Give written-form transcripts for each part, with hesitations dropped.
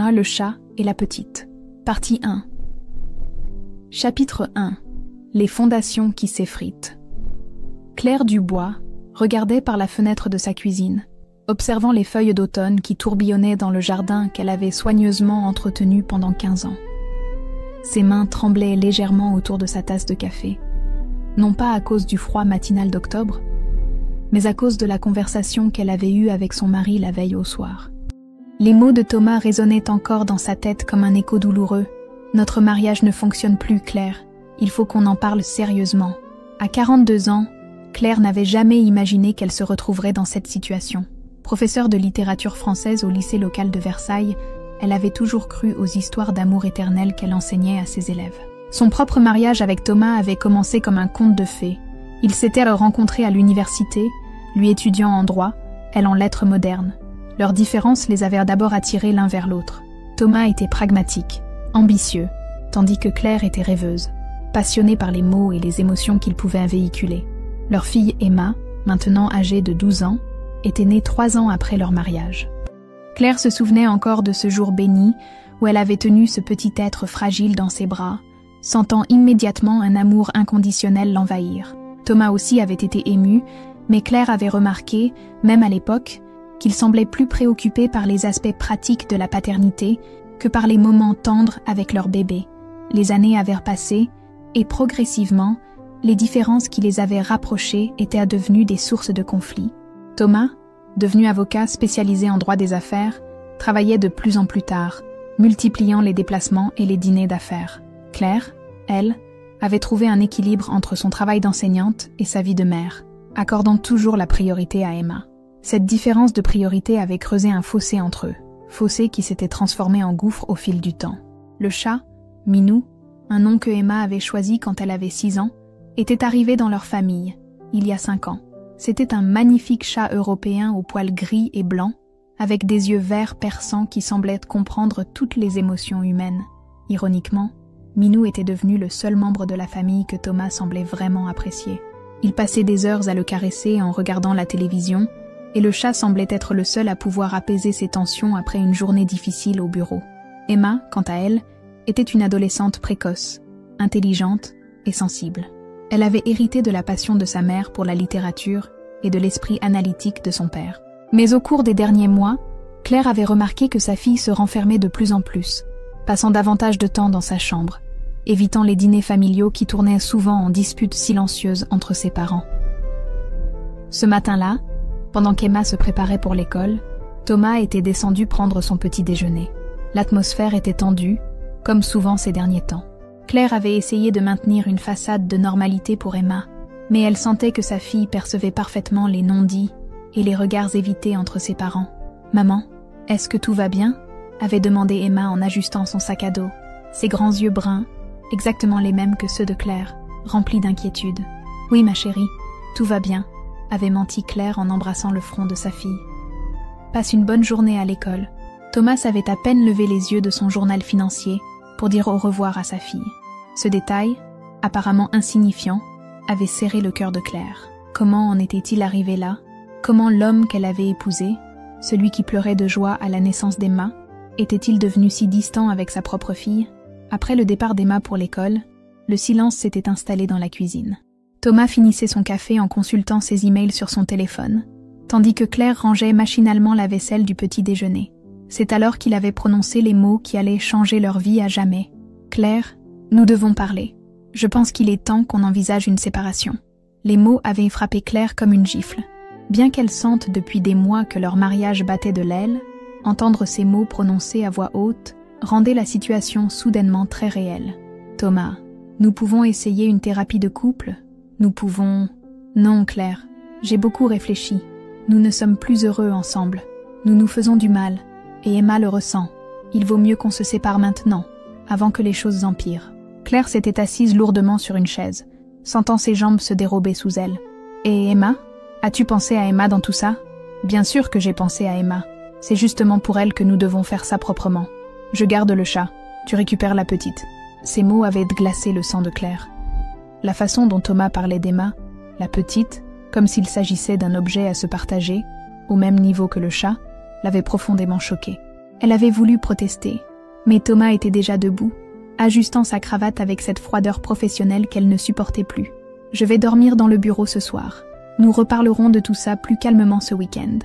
Emma, le chat et la petite. Partie 1. Chapitre 1. Les fondations qui s'effritent. Claire Dubois regardait par la fenêtre de sa cuisine, observant les feuilles d'automne qui tourbillonnaient dans le jardin qu'elle avait soigneusement entretenu pendant 15 ans. Ses mains tremblaient légèrement autour de sa tasse de café, non pas à cause du froid matinal d'octobre, mais à cause de la conversation qu'elle avait eue avec son mari la veille au soir. Les mots de Thomas résonnaient encore dans sa tête comme un écho douloureux. « Notre mariage ne fonctionne plus, Claire. Il faut qu'on en parle sérieusement. » À 42 ans, Claire n'avait jamais imaginé qu'elle se retrouverait dans cette situation. Professeure de littérature française au lycée local de Versailles, elle avait toujours cru aux histoires d'amour éternel qu'elle enseignait à ses élèves. Son propre mariage avec Thomas avait commencé comme un conte de fées. Ils s'étaient rencontrés à l'université, lui étudiant en droit, elle en lettres modernes. Leurs différences les avaient d'abord attirés l'un vers l'autre. Thomas était pragmatique, ambitieux, tandis que Claire était rêveuse, passionnée par les mots et les émotions qu'il pouvait véhiculer. Leur fille Emma, maintenant âgée de 12 ans, était née 3 ans après leur mariage. Claire se souvenait encore de ce jour béni où elle avait tenu ce petit être fragile dans ses bras, sentant immédiatement un amour inconditionnel l'envahir. Thomas aussi avait été ému, mais Claire avait remarqué, même à l'époque, qu'il semblait plus préoccupé par les aspects pratiques de la paternité que par les moments tendres avec leur bébé. Les années avaient passé, et progressivement, les différences qui les avaient rapprochés étaient devenues des sources de conflits. Thomas, devenu avocat spécialisé en droit des affaires, travaillait de plus en plus tard, multipliant les déplacements et les dîners d'affaires. Claire, elle, avait trouvé un équilibre entre son travail d'enseignante et sa vie de mère, accordant toujours la priorité à Emma. Cette différence de priorité avait creusé un fossé entre eux, fossé qui s'était transformé en gouffre au fil du temps. Le chat, Minou, un nom que Emma avait choisi quand elle avait 6 ans, était arrivé dans leur famille, il y a 5 ans. C'était un magnifique chat européen aux poils gris et blancs, avec des yeux verts perçants qui semblaient comprendre toutes les émotions humaines. Ironiquement, Minou était devenu le seul membre de la famille que Thomas semblait vraiment apprécier. Il passait des heures à le caresser en regardant la télévision, et le chat semblait être le seul à pouvoir apaiser ses tensions après une journée difficile au bureau. Emma, quant à elle, était une adolescente précoce, intelligente et sensible. Elle avait hérité de la passion de sa mère pour la littérature et de l'esprit analytique de son père. Mais au cours des derniers mois, Claire avait remarqué que sa fille se renfermait de plus en plus, passant davantage de temps dans sa chambre, évitant les dîners familiaux qui tournaient souvent en disputes silencieuses entre ses parents. Ce matin-là, pendant qu'Emma se préparait pour l'école, Thomas était descendu prendre son petit déjeuner. L'atmosphère était tendue, comme souvent ces derniers temps. Claire avait essayé de maintenir une façade de normalité pour Emma, mais elle sentait que sa fille percevait parfaitement les non-dits et les regards évités entre ses parents. « Maman, est-ce que tout va bien ?» avait demandé Emma en ajustant son sac à dos, ses grands yeux bruns, exactement les mêmes que ceux de Claire, remplis d'inquiétude. « Oui, ma chérie, tout va bien », avait menti Claire en embrassant le front de sa fille. « Passe une bonne journée à l'école. » Thomas avait à peine levé les yeux de son journal financier pour dire au revoir à sa fille. Ce détail, apparemment insignifiant, avait serré le cœur de Claire. Comment en était-il arrivé là? Comment l'homme qu'elle avait épousé, celui qui pleurait de joie à la naissance d'Emma, était-il devenu si distant avec sa propre fille? Après le départ d'Emma pour l'école, le silence s'était installé dans la cuisine. Thomas finissait son café en consultant ses emails sur son téléphone, tandis que Claire rangeait machinalement la vaisselle du petit déjeuner. C'est alors qu'il avait prononcé les mots qui allaient changer leur vie à jamais. « Claire, nous devons parler. Je pense qu'il est temps qu'on envisage une séparation. » Les mots avaient frappé Claire comme une gifle. Bien qu'elle sente depuis des mois que leur mariage battait de l'aile, entendre ces mots prononcés à voix haute rendait la situation soudainement très réelle. « Thomas, nous pouvons essayer une thérapie de couple. Nous pouvons... » « Non, Claire, j'ai beaucoup réfléchi. Nous ne sommes plus heureux ensemble. Nous nous faisons du mal. Et Emma le ressent. Il vaut mieux qu'on se sépare maintenant, avant que les choses empirent. » Claire s'était assise lourdement sur une chaise, sentant ses jambes se dérober sous elle. « Et Emma? As-tu pensé à Emma dans tout ça? » « Bien sûr que j'ai pensé à Emma. C'est justement pour elle que nous devons faire ça proprement. Je garde le chat. Tu récupères la petite. » Ces mots avaient glacé le sang de Claire. La façon dont Thomas parlait d'Emma, la petite, comme s'il s'agissait d'un objet à se partager, au même niveau que le chat, l'avait profondément choquée. Elle avait voulu protester, mais Thomas était déjà debout, ajustant sa cravate avec cette froideur professionnelle qu'elle ne supportait plus. « Je vais dormir dans le bureau ce soir. Nous reparlerons de tout ça plus calmement ce week-end. »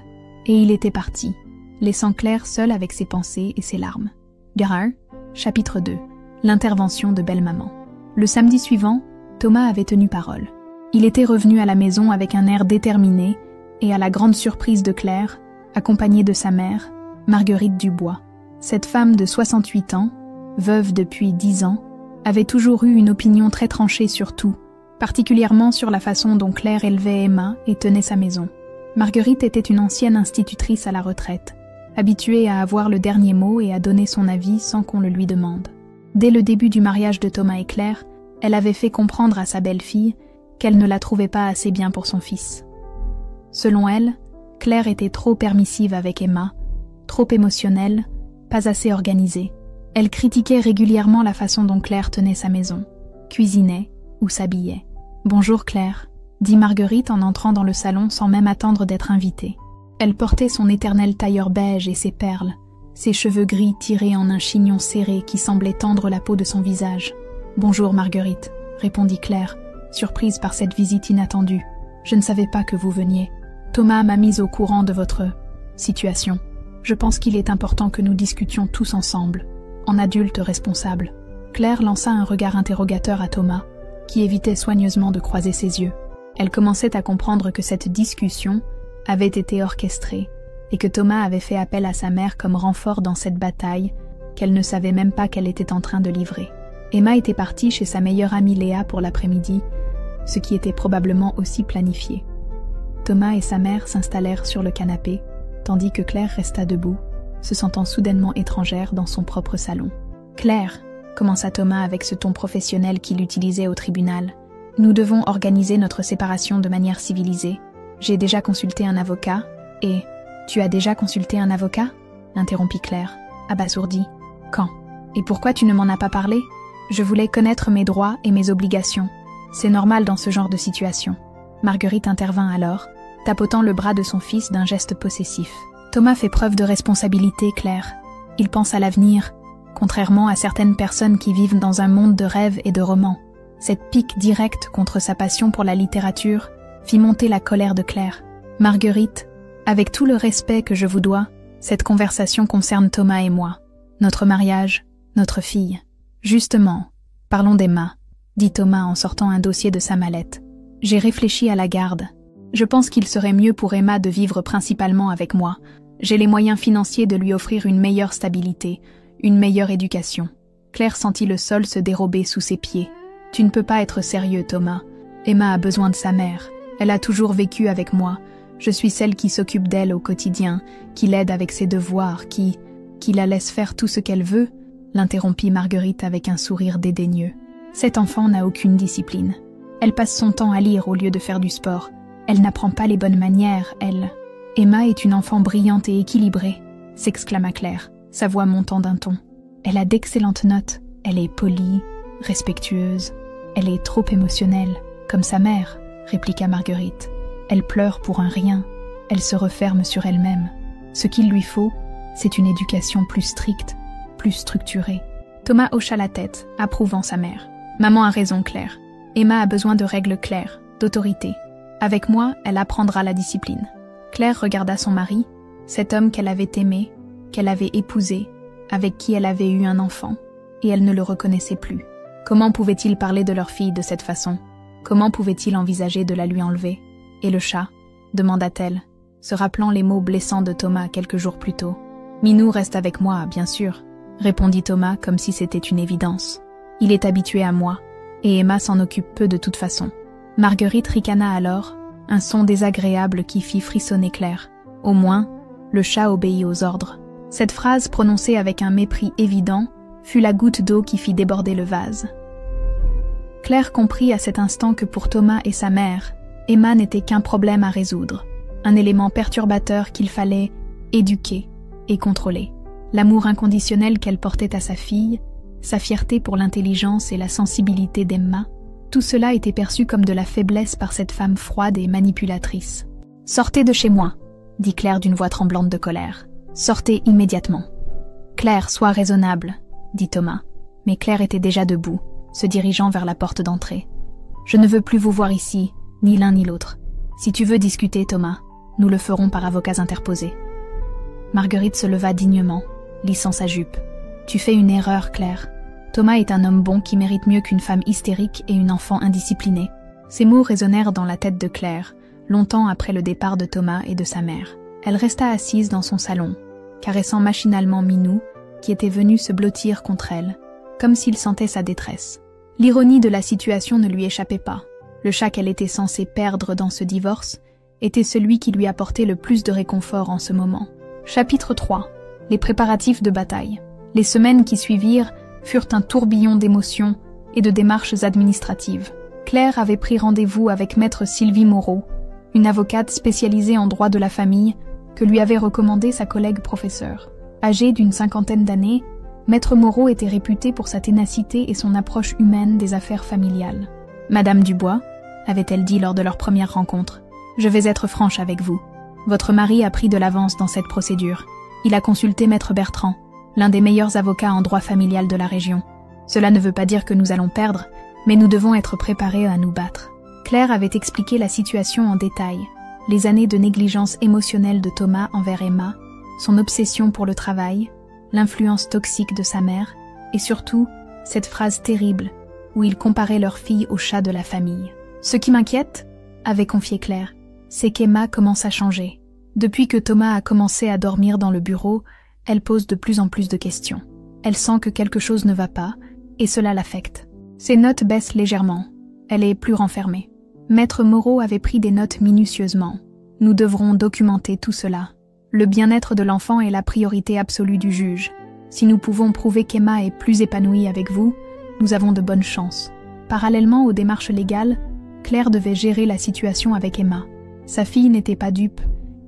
Et il était parti, laissant Claire seule avec ses pensées et ses larmes. Gare, chapitre 2. L'intervention de belle-maman. Le samedi suivant, Thomas avait tenu parole. Il était revenu à la maison avec un air déterminé et à la grande surprise de Claire, accompagné de sa mère, Marguerite Dubois. Cette femme de 68 ans, veuve depuis 10 ans, avait toujours eu une opinion très tranchée sur tout, particulièrement sur la façon dont Claire élevait Emma et tenait sa maison. Marguerite était une ancienne institutrice à la retraite, habituée à avoir le dernier mot et à donner son avis sans qu'on le lui demande. Dès le début du mariage de Thomas et Claire, elle avait fait comprendre à sa belle-fille qu'elle ne la trouvait pas assez bien pour son fils. Selon elle, Claire était trop permissive avec Emma, trop émotionnelle, pas assez organisée. Elle critiquait régulièrement la façon dont Claire tenait sa maison, cuisinait ou s'habillait. « Bonjour Claire », dit Marguerite en entrant dans le salon sans même attendre d'être invitée. Elle portait son éternel tailleur beige et ses perles, ses cheveux gris tirés en un chignon serré qui semblait tendre la peau de son visage. « Bonjour Marguerite », répondit Claire, surprise par cette visite inattendue. « Je ne savais pas que vous veniez. Thomas m'a mise au courant de votre situation. Je pense qu'il est important que nous discutions tous ensemble, en adultes responsables. » Claire lança un regard interrogateur à Thomas, qui évitait soigneusement de croiser ses yeux. Elle commençait à comprendre que cette discussion avait été orchestrée et que Thomas avait fait appel à sa mère comme renfort dans cette bataille qu'elle ne savait même pas qu'elle était en train de livrer. Emma était partie chez sa meilleure amie Léa pour l'après-midi, ce qui était probablement aussi planifié. Thomas et sa mère s'installèrent sur le canapé, tandis que Claire resta debout, se sentant soudainement étrangère dans son propre salon. « Claire », commença Thomas avec ce ton professionnel qu'il utilisait au tribunal, « nous devons organiser notre séparation de manière civilisée. J'ai déjà consulté un avocat, et... » « Tu as déjà consulté un avocat ?» interrompit Claire, abasourdie. « Quand ? Et pourquoi tu ne m'en as pas parlé ? Je voulais connaître mes droits et mes obligations. C'est normal dans ce genre de situation. » Marguerite intervint alors, tapotant le bras de son fils d'un geste possessif. « Thomas fait preuve de responsabilité, Claire. Il pense à l'avenir, contrairement à certaines personnes qui vivent dans un monde de rêves et de romans. » Cette pique directe contre sa passion pour la littérature fit monter la colère de Claire. « Marguerite, avec tout le respect que je vous dois, cette conversation concerne Thomas et moi, notre mariage, notre fille. Justement, parlons d'Emma, dit Thomas en sortant un dossier de sa mallette. J'ai réfléchi à la garde. Je pense qu'il serait mieux pour Emma de vivre principalement avec moi. J'ai les moyens financiers de lui offrir une meilleure stabilité, une meilleure éducation. Claire sentit le sol se dérober sous ses pieds. Tu ne peux pas être sérieux, Thomas. Emma a besoin de sa mère. Elle a toujours vécu avec moi. Je suis celle qui s'occupe d'elle au quotidien, qui l'aide avec ses devoirs, qui la laisse faire tout ce qu'elle veut, l'interrompit Marguerite avec un sourire dédaigneux. Cette enfant n'a aucune discipline. Elle passe son temps à lire au lieu de faire du sport. Elle n'apprend pas les bonnes manières, elle. Emma est une enfant brillante et équilibrée, s'exclama Claire, sa voix montant d'un ton. Elle a d'excellentes notes, elle est polie, respectueuse. Elle est trop émotionnelle, comme sa mère, répliqua Marguerite. Elle pleure pour un rien, elle se referme sur elle-même. Ce qu'il lui faut, c'est une éducation plus stricte, plus structurée. Thomas hocha la tête, approuvant sa mère. Maman a raison, Claire. Emma a besoin de règles claires, d'autorité. Avec moi, elle apprendra la discipline. Claire regarda son mari, cet homme qu'elle avait aimé, qu'elle avait épousé, avec qui elle avait eu un enfant, et elle ne le reconnaissait plus. Comment pouvait-il parler de leur fille de cette façon? Comment pouvait-il envisager de la lui enlever? « Et le chat ?» demanda-t-elle, se rappelant les mots blessants de Thomas quelques jours plus tôt. « Minou reste avec moi, bien sûr », répondit Thomas comme si c'était une évidence. « Il est habitué à moi, et Emma s'en occupe peu de toute façon. » Marguerite ricana alors, un son désagréable qui fit frissonner Claire. Au moins, le chat obéit aux ordres. Cette phrase, prononcée avec un mépris évident, fut la goutte d'eau qui fit déborder le vase. Claire comprit à cet instant que pour Thomas et sa mère, Emma n'était qu'un problème à résoudre, un élément perturbateur qu'il fallait éduquer et contrôler. L'amour inconditionnel qu'elle portait à sa fille, sa fierté pour l'intelligence et la sensibilité d'Emma, tout cela était perçu comme de la faiblesse par cette femme froide et manipulatrice. « Sortez de chez moi », dit Claire d'une voix tremblante de colère. « Sortez immédiatement. » Claire, sois raisonnable, dit Thomas. Mais Claire était déjà debout, se dirigeant vers la porte d'entrée. Je ne veux plus vous voir ici, ni l'un ni l'autre. Si tu veux discuter, Thomas, nous le ferons par avocats interposés. Marguerite se leva dignement, lissant sa jupe. Tu fais une erreur, Claire. Thomas est un homme bon qui mérite mieux qu'une femme hystérique et une enfant indisciplinée. Ces mots résonnèrent dans la tête de Claire, longtemps après le départ de Thomas et de sa mère. Elle resta assise dans son salon, caressant machinalement Minou, qui était venu se blottir contre elle, comme s'il sentait sa détresse. L'ironie de la situation ne lui échappait pas. Le chat qu'elle était censée perdre dans ce divorce était celui qui lui apportait le plus de réconfort en ce moment. Chapitre 3. Les préparatifs de bataille. Les semaines qui suivirent furent un tourbillon d'émotions et de démarches administratives. Claire avait pris rendez-vous avec maître Sylvie Moreau, une avocate spécialisée en droit de la famille que lui avait recommandé sa collègue professeure. Âgée d'une 50aine d'années, maître Moreau était réputé pour sa ténacité et son approche humaine des affaires familiales. « Madame Dubois », avait-elle dit lors de leur première rencontre, « je vais être franche avec vous. Votre mari a pris de l'avance dans cette procédure. Il a consulté maître Bertrand, l'un des meilleurs avocats en droit familial de la région. Cela ne veut pas dire que nous allons perdre, mais nous devons être préparés à nous battre. » Claire avait expliqué la situation en détail, les années de négligence émotionnelle de Thomas envers Emma, son obsession pour le travail, l'influence toxique de sa mère, et surtout, cette phrase terrible où il comparait leur fille au chat de la famille. « Ce qui m'inquiète, » avait confié Claire, « c'est qu'Emma commence à changer. Depuis que Thomas a commencé à dormir dans le bureau, elle pose de plus en plus de questions. Elle sent que quelque chose ne va pas, et cela l'affecte. Ses notes baissent légèrement. Elle est plus renfermée. Maître Moreau avait pris des notes minutieusement. Nous devrons documenter tout cela. Le bien-être de l'enfant est la priorité absolue du juge. Si nous pouvons prouver qu'Emma est plus épanouie avec vous, nous avons de bonnes chances. » Parallèlement aux démarches légales, Claire devait gérer la situation avec Emma. Sa fille n'était pas dupe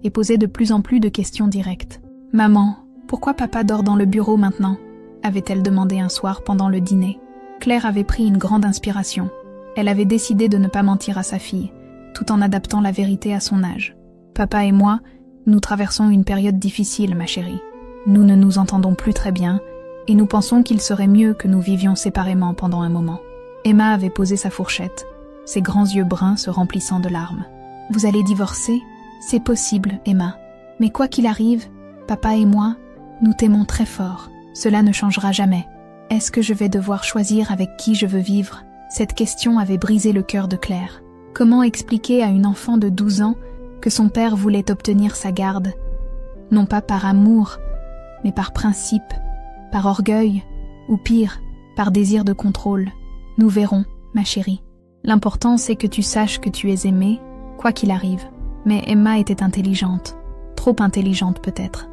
et posait de plus en plus de questions directes. « Maman, pourquoi papa dort dans le bureau maintenant ?» avait-elle demandé un soir pendant le dîner. Claire avait pris une grande inspiration. Elle avait décidé de ne pas mentir à sa fille, tout en adaptant la vérité à son âge. « Papa et moi, nous traversons une période difficile, ma chérie. Nous ne nous entendons plus très bien, et nous pensons qu'il serait mieux que nous vivions séparément pendant un moment. » Emma avait posé sa fourchette, ses grands yeux bruns se remplissant de larmes. « Vous allez divorcer ? C'est possible, Emma. Mais quoi qu'il arrive, papa et moi, nous t'aimons très fort. Cela ne changera jamais. Est-ce que je vais devoir choisir avec qui je veux vivre ?» Cette question avait brisé le cœur de Claire. Comment expliquer à une enfant de 12 ans que son père voulait obtenir sa garde, non pas par amour, mais par principe, par orgueil, ou pire, par désir de contrôle. Nous verrons, ma chérie. L'important c'est que tu saches que tu es aimée, quoi qu'il arrive. Mais Emma était intelligente, trop intelligente peut-être.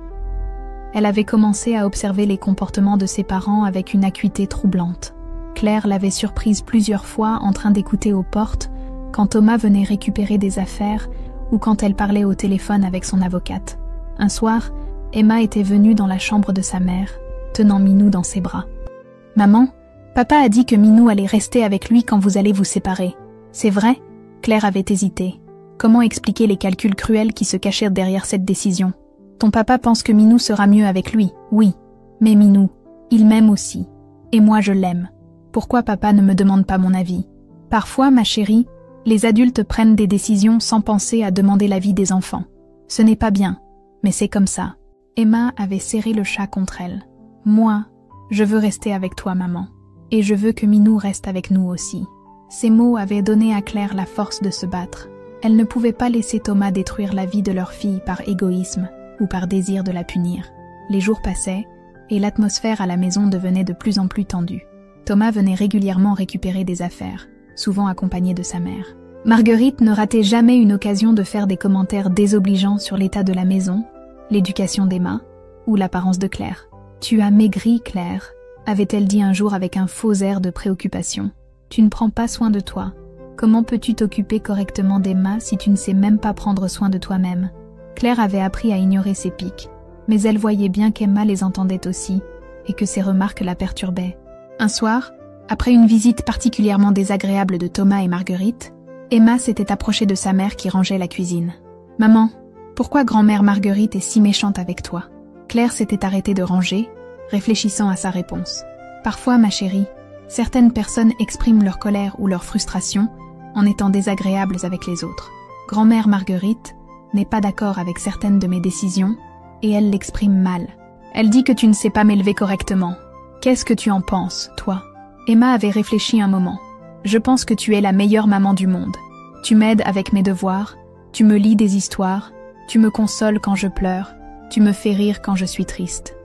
Elle avait commencé à observer les comportements de ses parents avec une acuité troublante. Claire l'avait surprise plusieurs fois en train d'écouter aux portes quand Thomas venait récupérer des affaires ou quand elle parlait au téléphone avec son avocate. Un soir, Emma était venue dans la chambre de sa mère, tenant Minou dans ses bras. « Maman, papa a dit que Minou allait rester avec lui quand vous allez vous séparer. C'est vrai ?» Claire avait hésité. Comment expliquer les calculs cruels qui se cachaient derrière cette décision? Ton papa pense que Minou sera mieux avec lui, oui. Mais Minou, il m'aime aussi. Et moi je l'aime. Pourquoi papa ne me demande pas mon avis? Parfois, ma chérie, les adultes prennent des décisions sans penser à demander l'avis des enfants. Ce n'est pas bien, mais c'est comme ça. Emma avait serré le chat contre elle. Moi, je veux rester avec toi, maman. Et je veux que Minou reste avec nous aussi. Ces mots avaient donné à Claire la force de se battre. Elle ne pouvait pas laisser Thomas détruire la vie de leur fille par égoïsme ou par désir de la punir. Les jours passaient, et l'atmosphère à la maison devenait de plus en plus tendue. Thomas venait régulièrement récupérer des affaires, souvent accompagné de sa mère. Marguerite ne ratait jamais une occasion de faire des commentaires désobligeants sur l'état de la maison, l'éducation d'Emma ou l'apparence de Claire. « Tu as maigri, Claire », avait-elle dit un jour avec un faux air de préoccupation. « Tu ne prends pas soin de toi. Comment peux-tu t'occuper correctement d'Emma si tu ne sais même pas prendre soin de toi-même » Claire avait appris à ignorer ses piques, mais elle voyait bien qu'Emma les entendait aussi, et que ses remarques la perturbaient. Un soir, après une visite particulièrement désagréable de Thomas et Marguerite, Emma s'était approchée de sa mère qui rangeait la cuisine. « Maman, pourquoi grand-mère Marguerite est si méchante avec toi ?» Claire s'était arrêtée de ranger, réfléchissant à sa réponse. Parfois, ma chérie, certaines personnes expriment leur colère ou leur frustration en étant désagréables avec les autres. Grand-mère Marguerite n'est pas d'accord avec certaines de mes décisions et elle l'exprime mal. Elle dit que tu ne sais pas m'élever correctement. Qu'est-ce que tu en penses, toi? Emma avait réfléchi un moment. Je pense que tu es la meilleure maman du monde. Tu m'aides avec mes devoirs, tu me lis des histoires, tu me consoles quand je pleure, tu me fais rire quand je suis triste.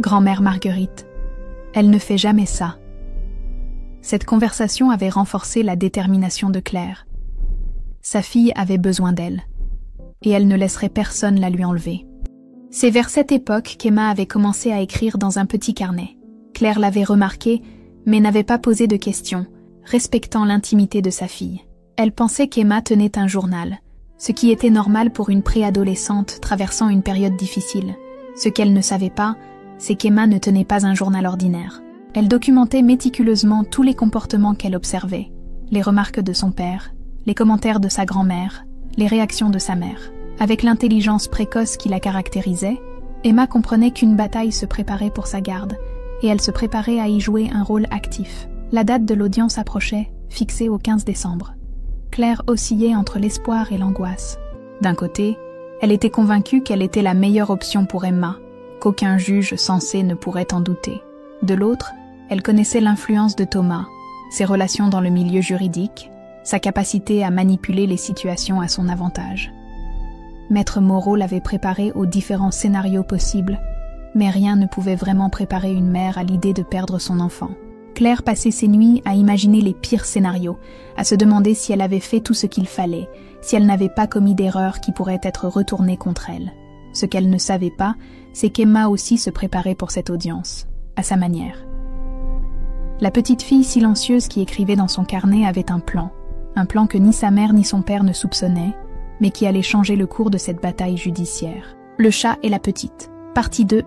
Grand-mère Marguerite, elle ne fait jamais ça. Cette conversation avait renforcé la détermination de Claire. Sa fille avait besoin d'elle, et elle ne laisserait personne la lui enlever. C'est vers cette époque qu'Emma avait commencé à écrire dans un petit carnet. Claire l'avait remarqué, mais n'avait pas posé de questions, respectant l'intimité de sa fille. Elle pensait qu'Emma tenait un journal, ce qui était normal pour une préadolescente traversant une période difficile. Ce qu'elle ne savait pas, c'est qu'Emma ne tenait pas un journal ordinaire. Elle documentait méticuleusement tous les comportements qu'elle observait, les remarques de son père, les commentaires de sa grand-mère, les réactions de sa mère. Avec l'intelligence précoce qui la caractérisait, Emma comprenait qu'une bataille se préparait pour sa garde, et elle se préparait à y jouer un rôle actif. La date de l'audience approchait, fixée au 15 décembre. Claire oscillait entre l'espoir et l'angoisse. D'un côté, elle était convaincue qu'elle était la meilleure option pour Emma, qu'aucun juge sensé ne pourrait en douter. De l'autre, elle connaissait l'influence de Thomas, ses relations dans le milieu juridique, sa capacité à manipuler les situations à son avantage. Maître Moreau l'avait préparée aux différents scénarios possibles, mais rien ne pouvait vraiment préparer une mère à l'idée de perdre son enfant. Claire passait ses nuits à imaginer les pires scénarios, à se demander si elle avait fait tout ce qu'il fallait, si elle n'avait pas commis d'erreurs qui pourraient être retournées contre elle. Ce qu'elle ne savait pas, c'est qu'Emma aussi se préparait pour cette audience, à sa manière. La petite fille silencieuse qui écrivait dans son carnet avait un plan que ni sa mère ni son père ne soupçonnaient, mais qui allait changer le cours de cette bataille judiciaire. Le chat et la petite. Partie 2,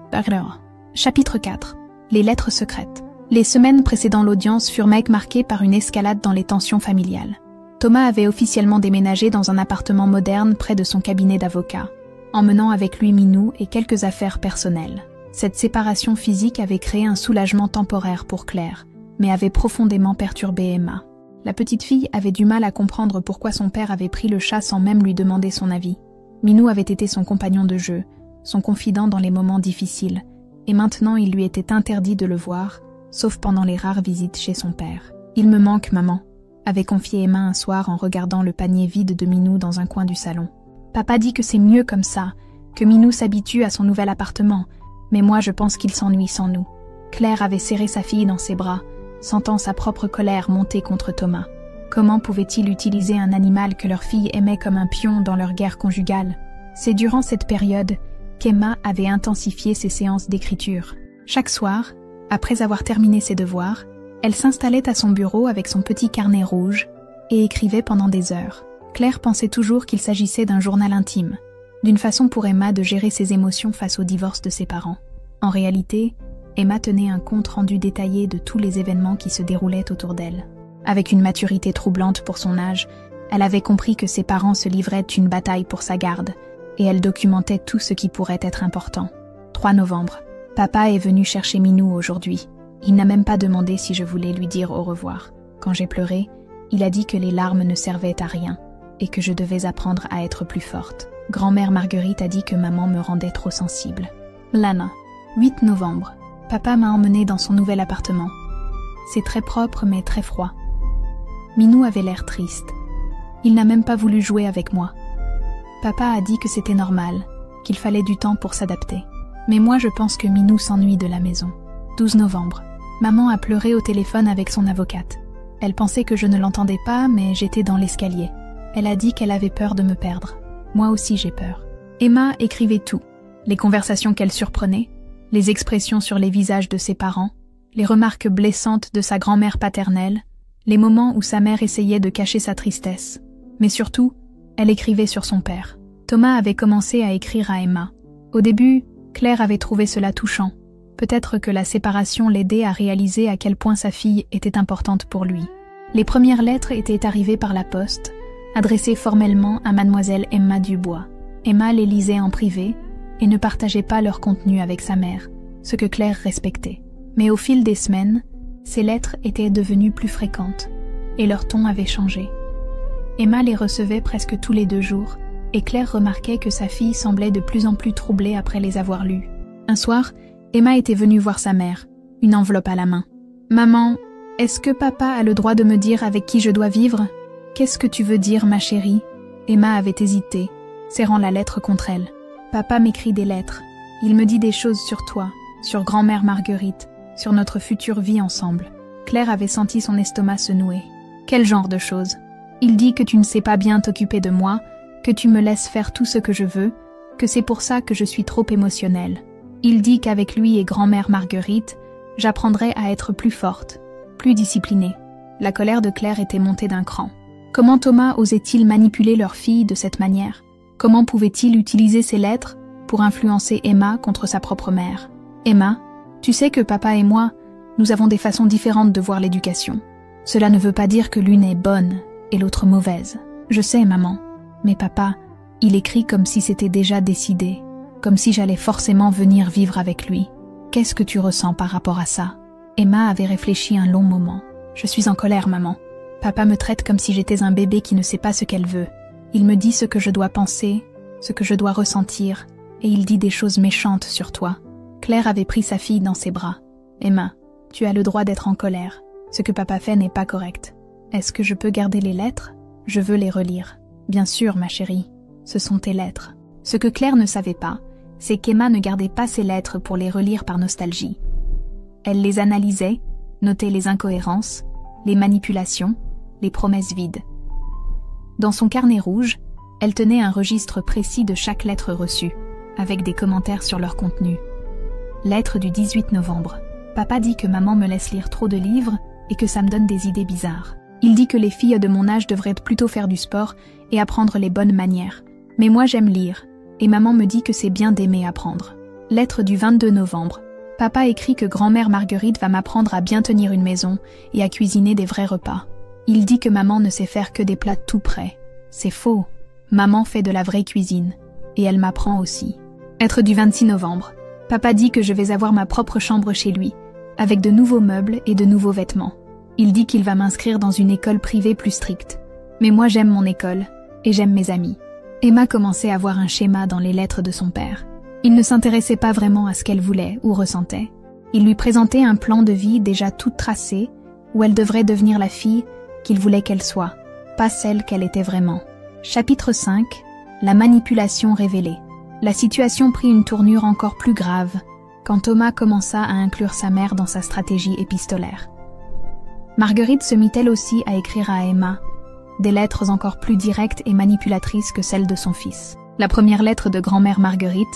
chapitre 4. Les lettres secrètes. Les semaines précédant l'audience furent marquées par une escalade dans les tensions familiales. Thomas avait officiellement déménagé dans un appartement moderne près de son cabinet d'avocat, emmenant avec lui Minou et quelques affaires personnelles. Cette séparation physique avait créé un soulagement temporaire pour Claire, mais avait profondément perturbé Emma. La petite fille avait du mal à comprendre pourquoi son père avait pris le chat sans même lui demander son avis. Minou avait été son compagnon de jeu, son confident dans les moments difficiles, et maintenant il lui était interdit de le voir, sauf pendant les rares visites chez son père. « Il me manque, maman », avait confié Emma un soir en regardant le panier vide de Minou dans un coin du salon. « Papa dit que c'est mieux comme ça, que Minou s'habitue à son nouvel appartement, mais moi je pense qu'il s'ennuie sans nous. » Claire avait serré sa fille dans ses bras, sentant sa propre colère monter contre Thomas. Comment pouvait-il utiliser un animal que leur fille aimait comme un pion dans leur guerre conjugale? C'est durant cette période qu'Emma avait intensifié ses séances d'écriture. Chaque soir, après avoir terminé ses devoirs, elle s'installait à son bureau avec son petit carnet rouge et écrivait pendant des heures. Claire pensait toujours qu'il s'agissait d'un journal intime, d'une façon pour Emma de gérer ses émotions face au divorce de ses parents. En réalité, Emma tenait un compte rendu détaillé de tous les événements qui se déroulaient autour d'elle. Avec une maturité troublante pour son âge, elle avait compris que ses parents se livraient une bataille pour sa garde, et elle documentait tout ce qui pourrait être important. 3 novembre. Papa est venu chercher Minou aujourd'hui. Il n'a même pas demandé si je voulais lui dire au revoir. Quand j'ai pleuré, il a dit que les larmes ne servaient à rien, et que je devais apprendre à être plus forte. Grand-mère Marguerite a dit que maman me rendait trop sensible. Lana. 8 novembre. Papa m'a emmenée dans son nouvel appartement. C'est très propre mais très froid. Minou avait l'air triste. Il n'a même pas voulu jouer avec moi. Papa a dit que c'était normal, qu'il fallait du temps pour s'adapter. Mais moi je pense que Minou s'ennuie de la maison. 12 novembre. Maman a pleuré au téléphone avec son avocate. Elle pensait que je ne l'entendais pas, mais j'étais dans l'escalier. Elle a dit qu'elle avait peur de me perdre. Moi aussi j'ai peur. Emma écrivait tout. Les conversations qu'elle surprenait, les expressions sur les visages de ses parents, les remarques blessantes de sa grand-mère paternelle, les moments où sa mère essayait de cacher sa tristesse. Mais surtout, elle écrivait sur son père. Thomas avait commencé à écrire à Emma. Au début, Claire avait trouvé cela touchant. Peut-être que la séparation l'aidait à réaliser à quel point sa fille était importante pour lui. Les premières lettres étaient arrivées par la poste, adressées formellement à mademoiselle Emma Dubois. Emma les lisait en privé et ne partageait pas leur contenu avec sa mère, ce que Claire respectait. Mais au fil des semaines, ces lettres étaient devenues plus fréquentes, et leur ton avait changé. Emma les recevait presque tous les 2 jours, et Claire remarquait que sa fille semblait de plus en plus troublée après les avoir lues. Un soir, Emma était venue voir sa mère, une enveloppe à la main. « Maman, est-ce que papa a le droit de me dire avec qui je dois vivre ? Qu'est-ce que tu veux dire, ma chérie ?» Emma avait hésité, serrant la lettre contre elle. « Papa m'écrit des lettres. Il me dit des choses sur toi, sur grand-mère Marguerite, sur notre future vie ensemble. » Claire avait senti son estomac se nouer. « Quel genre de choses ? Il dit que tu ne sais pas bien t'occuper de moi, que tu me laisses faire tout ce que je veux, que c'est pour ça que je suis trop émotionnelle. Il dit qu'avec lui et grand-mère Marguerite, j'apprendrai à être plus forte, plus disciplinée. » La colère de Claire était montée d'un cran. Comment Thomas osait-il manipuler leur fille de cette manière? Comment pouvait-il utiliser ces lettres pour influencer Emma contre sa propre mère? « Emma, tu sais que papa et moi, nous avons des façons différentes de voir l'éducation. Cela ne veut pas dire que l'une est bonne et l'autre mauvaise. Je sais, maman, mais papa, il écrit comme si c'était déjà décidé, comme si j'allais forcément venir vivre avec lui. Qu'est-ce que tu ressens par rapport à ça? » Emma avait réfléchi un long moment. « Je suis en colère, maman. Papa me traite comme si j'étais un bébé qui ne sait pas ce qu'elle veut. Il me dit ce que je dois penser, ce que je dois ressentir, et il dit des choses méchantes sur toi. » Claire avait pris sa fille dans ses bras. « Emma, tu as le droit d'être en colère. Ce que papa fait n'est pas correct. Est-ce que je peux garder les lettres? Je veux les relire. » « Bien sûr, ma chérie. Ce sont tes lettres. » Ce que Claire ne savait pas, c'est qu'Emma ne gardait pas ses lettres pour les relire par nostalgie. Elle les analysait, notait les incohérences, les manipulations, les promesses vides. Dans son carnet rouge, elle tenait un registre précis de chaque lettre reçue, avec des commentaires sur leur contenu. Lettre du 18 novembre. Papa dit que maman me laisse lire trop de livres et que ça me donne des idées bizarres. Il dit que les filles de mon âge devraient plutôt faire du sport et apprendre les bonnes manières. Mais moi j'aime lire, et maman me dit que c'est bien d'aimer apprendre. Lettre du 22 novembre. Papa écrit que grand-mère Marguerite va m'apprendre à bien tenir une maison et à cuisiner des vrais repas. Il dit que maman ne sait faire que des plats tout prêts. C'est faux. Maman fait de la vraie cuisine, et elle m'apprend aussi. Lettre du 26 novembre. Papa dit que je vais avoir ma propre chambre chez lui, avec de nouveaux meubles et de nouveaux vêtements. Il dit qu'il va m'inscrire dans une école privée plus stricte. Mais moi j'aime mon école, et j'aime mes amis. Emma commençait à voir un schéma dans les lettres de son père. Il ne s'intéressait pas vraiment à ce qu'elle voulait ou ressentait. Il lui présentait un plan de vie déjà tout tracé, où elle devrait devenir la fille qu'il voulait qu'elle soit, pas celle qu'elle était vraiment. Chapitre 5. La manipulation révélée. La situation prit une tournure encore plus grave, quand Thomas commença à inclure sa mère dans sa stratégie épistolaire. Marguerite se mit elle aussi à écrire à Emma, des lettres encore plus directes et manipulatrices que celles de son fils. La première lettre de grand-mère Marguerite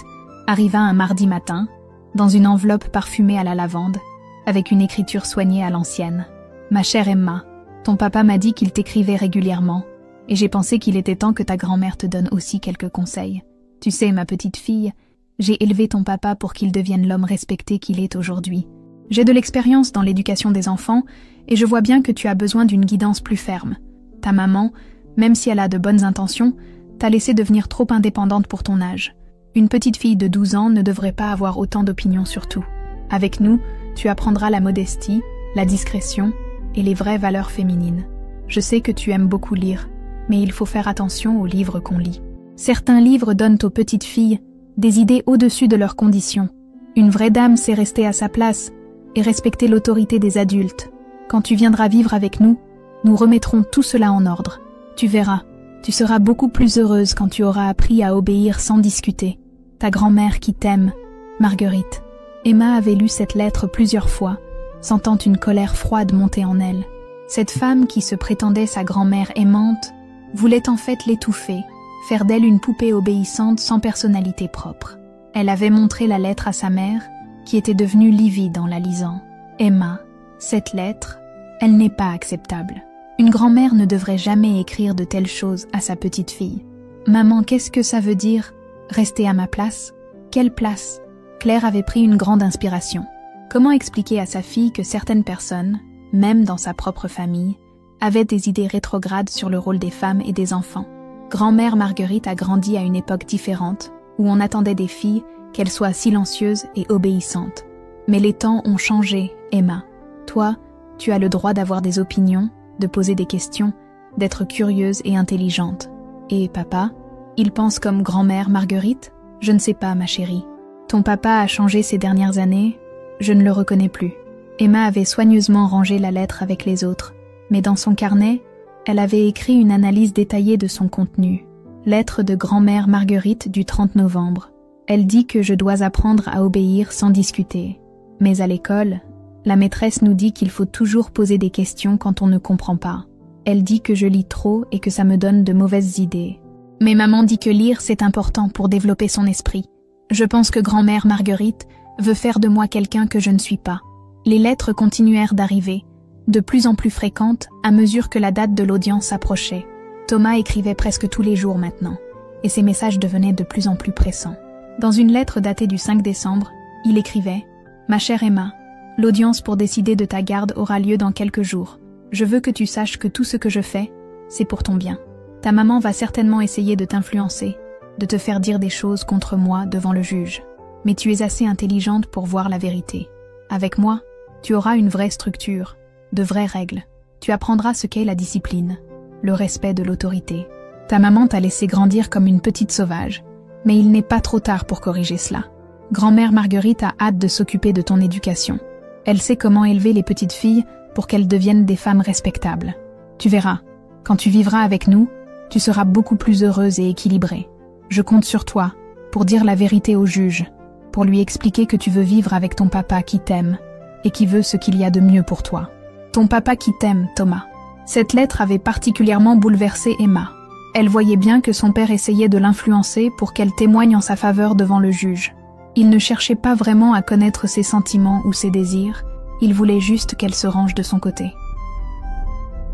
arriva un mardi matin, dans une enveloppe parfumée à la lavande, avec une écriture soignée à l'ancienne. « Ma chère Emma, ton papa m'a dit qu'il t'écrivait régulièrement, et j'ai pensé qu'il était temps que ta grand-mère te donne aussi quelques conseils. Tu sais, ma petite fille, j'ai élevé ton papa pour qu'il devienne l'homme respecté qu'il est aujourd'hui. J'ai de l'expérience dans l'éducation des enfants, et je vois bien que tu as besoin d'une guidance plus ferme. Ta maman, même si elle a de bonnes intentions, t'a laissé devenir trop indépendante pour ton âge. Une petite fille de 12 ans ne devrait pas avoir autant d'opinions sur tout. Avec nous, tu apprendras la modestie, la discrétion et les vraies valeurs féminines. Je sais que tu aimes beaucoup lire, mais il faut faire attention aux livres qu'on lit. Certains livres donnent aux petites filles des idées au-dessus de leurs conditions. Une vraie dame sait rester à sa place et respecter l'autorité des adultes. Quand tu viendras vivre avec nous, nous remettrons tout cela en ordre. Tu verras, tu seras beaucoup plus heureuse quand tu auras appris à obéir sans discuter. Ta grand-mère qui t'aime, Marguerite. » Emma avait lu cette lettre plusieurs fois, sentant une colère froide monter en elle. Cette femme qui se prétendait sa grand-mère aimante voulait en fait l'étouffer, faire d'elle une poupée obéissante sans personnalité propre. Elle avait montré la lettre à sa mère, qui était devenue livide en la lisant. « Emma, cette lettre, elle n'est pas acceptable. Une grand-mère ne devrait jamais écrire de telles choses à sa petite fille. Maman, qu'est-ce que ça veut dire? Rester à ma place? Quelle place? » Claire avait pris une grande inspiration. Comment expliquer à sa fille que certaines personnes, même dans sa propre famille, avaient des idées rétrogrades sur le rôle des femmes et des enfants? Grand-mère Marguerite a grandi à une époque différente, où on attendait des filles qu'elles soient silencieuses et obéissantes. Mais les temps ont changé, Emma. Toi, tu as le droit d'avoir des opinions, de poser des questions, d'être curieuse et intelligente. Et papa, il pense comme grand-mère Marguerite? Je ne sais pas, ma chérie. Ton papa a changé ces dernières années, je ne le reconnais plus. Emma avait soigneusement rangé la lettre avec les autres, mais dans son carnet, elle avait écrit une analyse détaillée de son contenu. Lettre de grand-mère Marguerite du 30 novembre. Elle dit que je dois apprendre à obéir sans discuter. Mais à l'école, la maîtresse nous dit qu'il faut toujours poser des questions quand on ne comprend pas. Elle dit que je lis trop et que ça me donne de mauvaises idées. Mais maman dit que lire c'est important pour développer son esprit. Je pense que grand-mère Marguerite veut faire de moi quelqu'un que je ne suis pas. Les lettres continuèrent d'arriver, de plus en plus fréquentes à mesure que la date de l'audience approchait. Thomas écrivait presque tous les jours maintenant, et ses messages devenaient de plus en plus pressants. Dans une lettre datée du 5 décembre, il écrivait « Ma chère Emma, l'audience pour décider de ta garde aura lieu dans quelques jours. Je veux que tu saches que tout ce que je fais, c'est pour ton bien. Ta maman va certainement essayer de t'influencer, de te faire dire des choses contre moi devant le juge. Mais tu es assez intelligente pour voir la vérité. Avec moi, tu auras une vraie structure, de vraies règles. Tu apprendras ce qu'est la discipline, le respect de l'autorité. Ta maman t'a laissé grandir comme une petite sauvage, mais il n'est pas trop tard pour corriger cela. Grand-mère Marguerite a hâte de s'occuper de ton éducation. Elle sait comment élever les petites filles pour qu'elles deviennent des femmes respectables. Tu verras, quand tu vivras avec nous, tu seras beaucoup plus heureuse et équilibrée. Je compte sur toi pour dire la vérité au juge, pour lui expliquer que tu veux vivre avec ton papa qui t'aime et qui veut ce qu'il y a de mieux pour toi. Ton papa qui t'aime, Thomas. Cette lettre avait particulièrement bouleversé Emma. Elle voyait bien que son père essayait de l'influencer pour qu'elle témoigne en sa faveur devant le juge. Il ne cherchait pas vraiment à connaître ses sentiments ou ses désirs, il voulait juste qu'elle se range de son côté.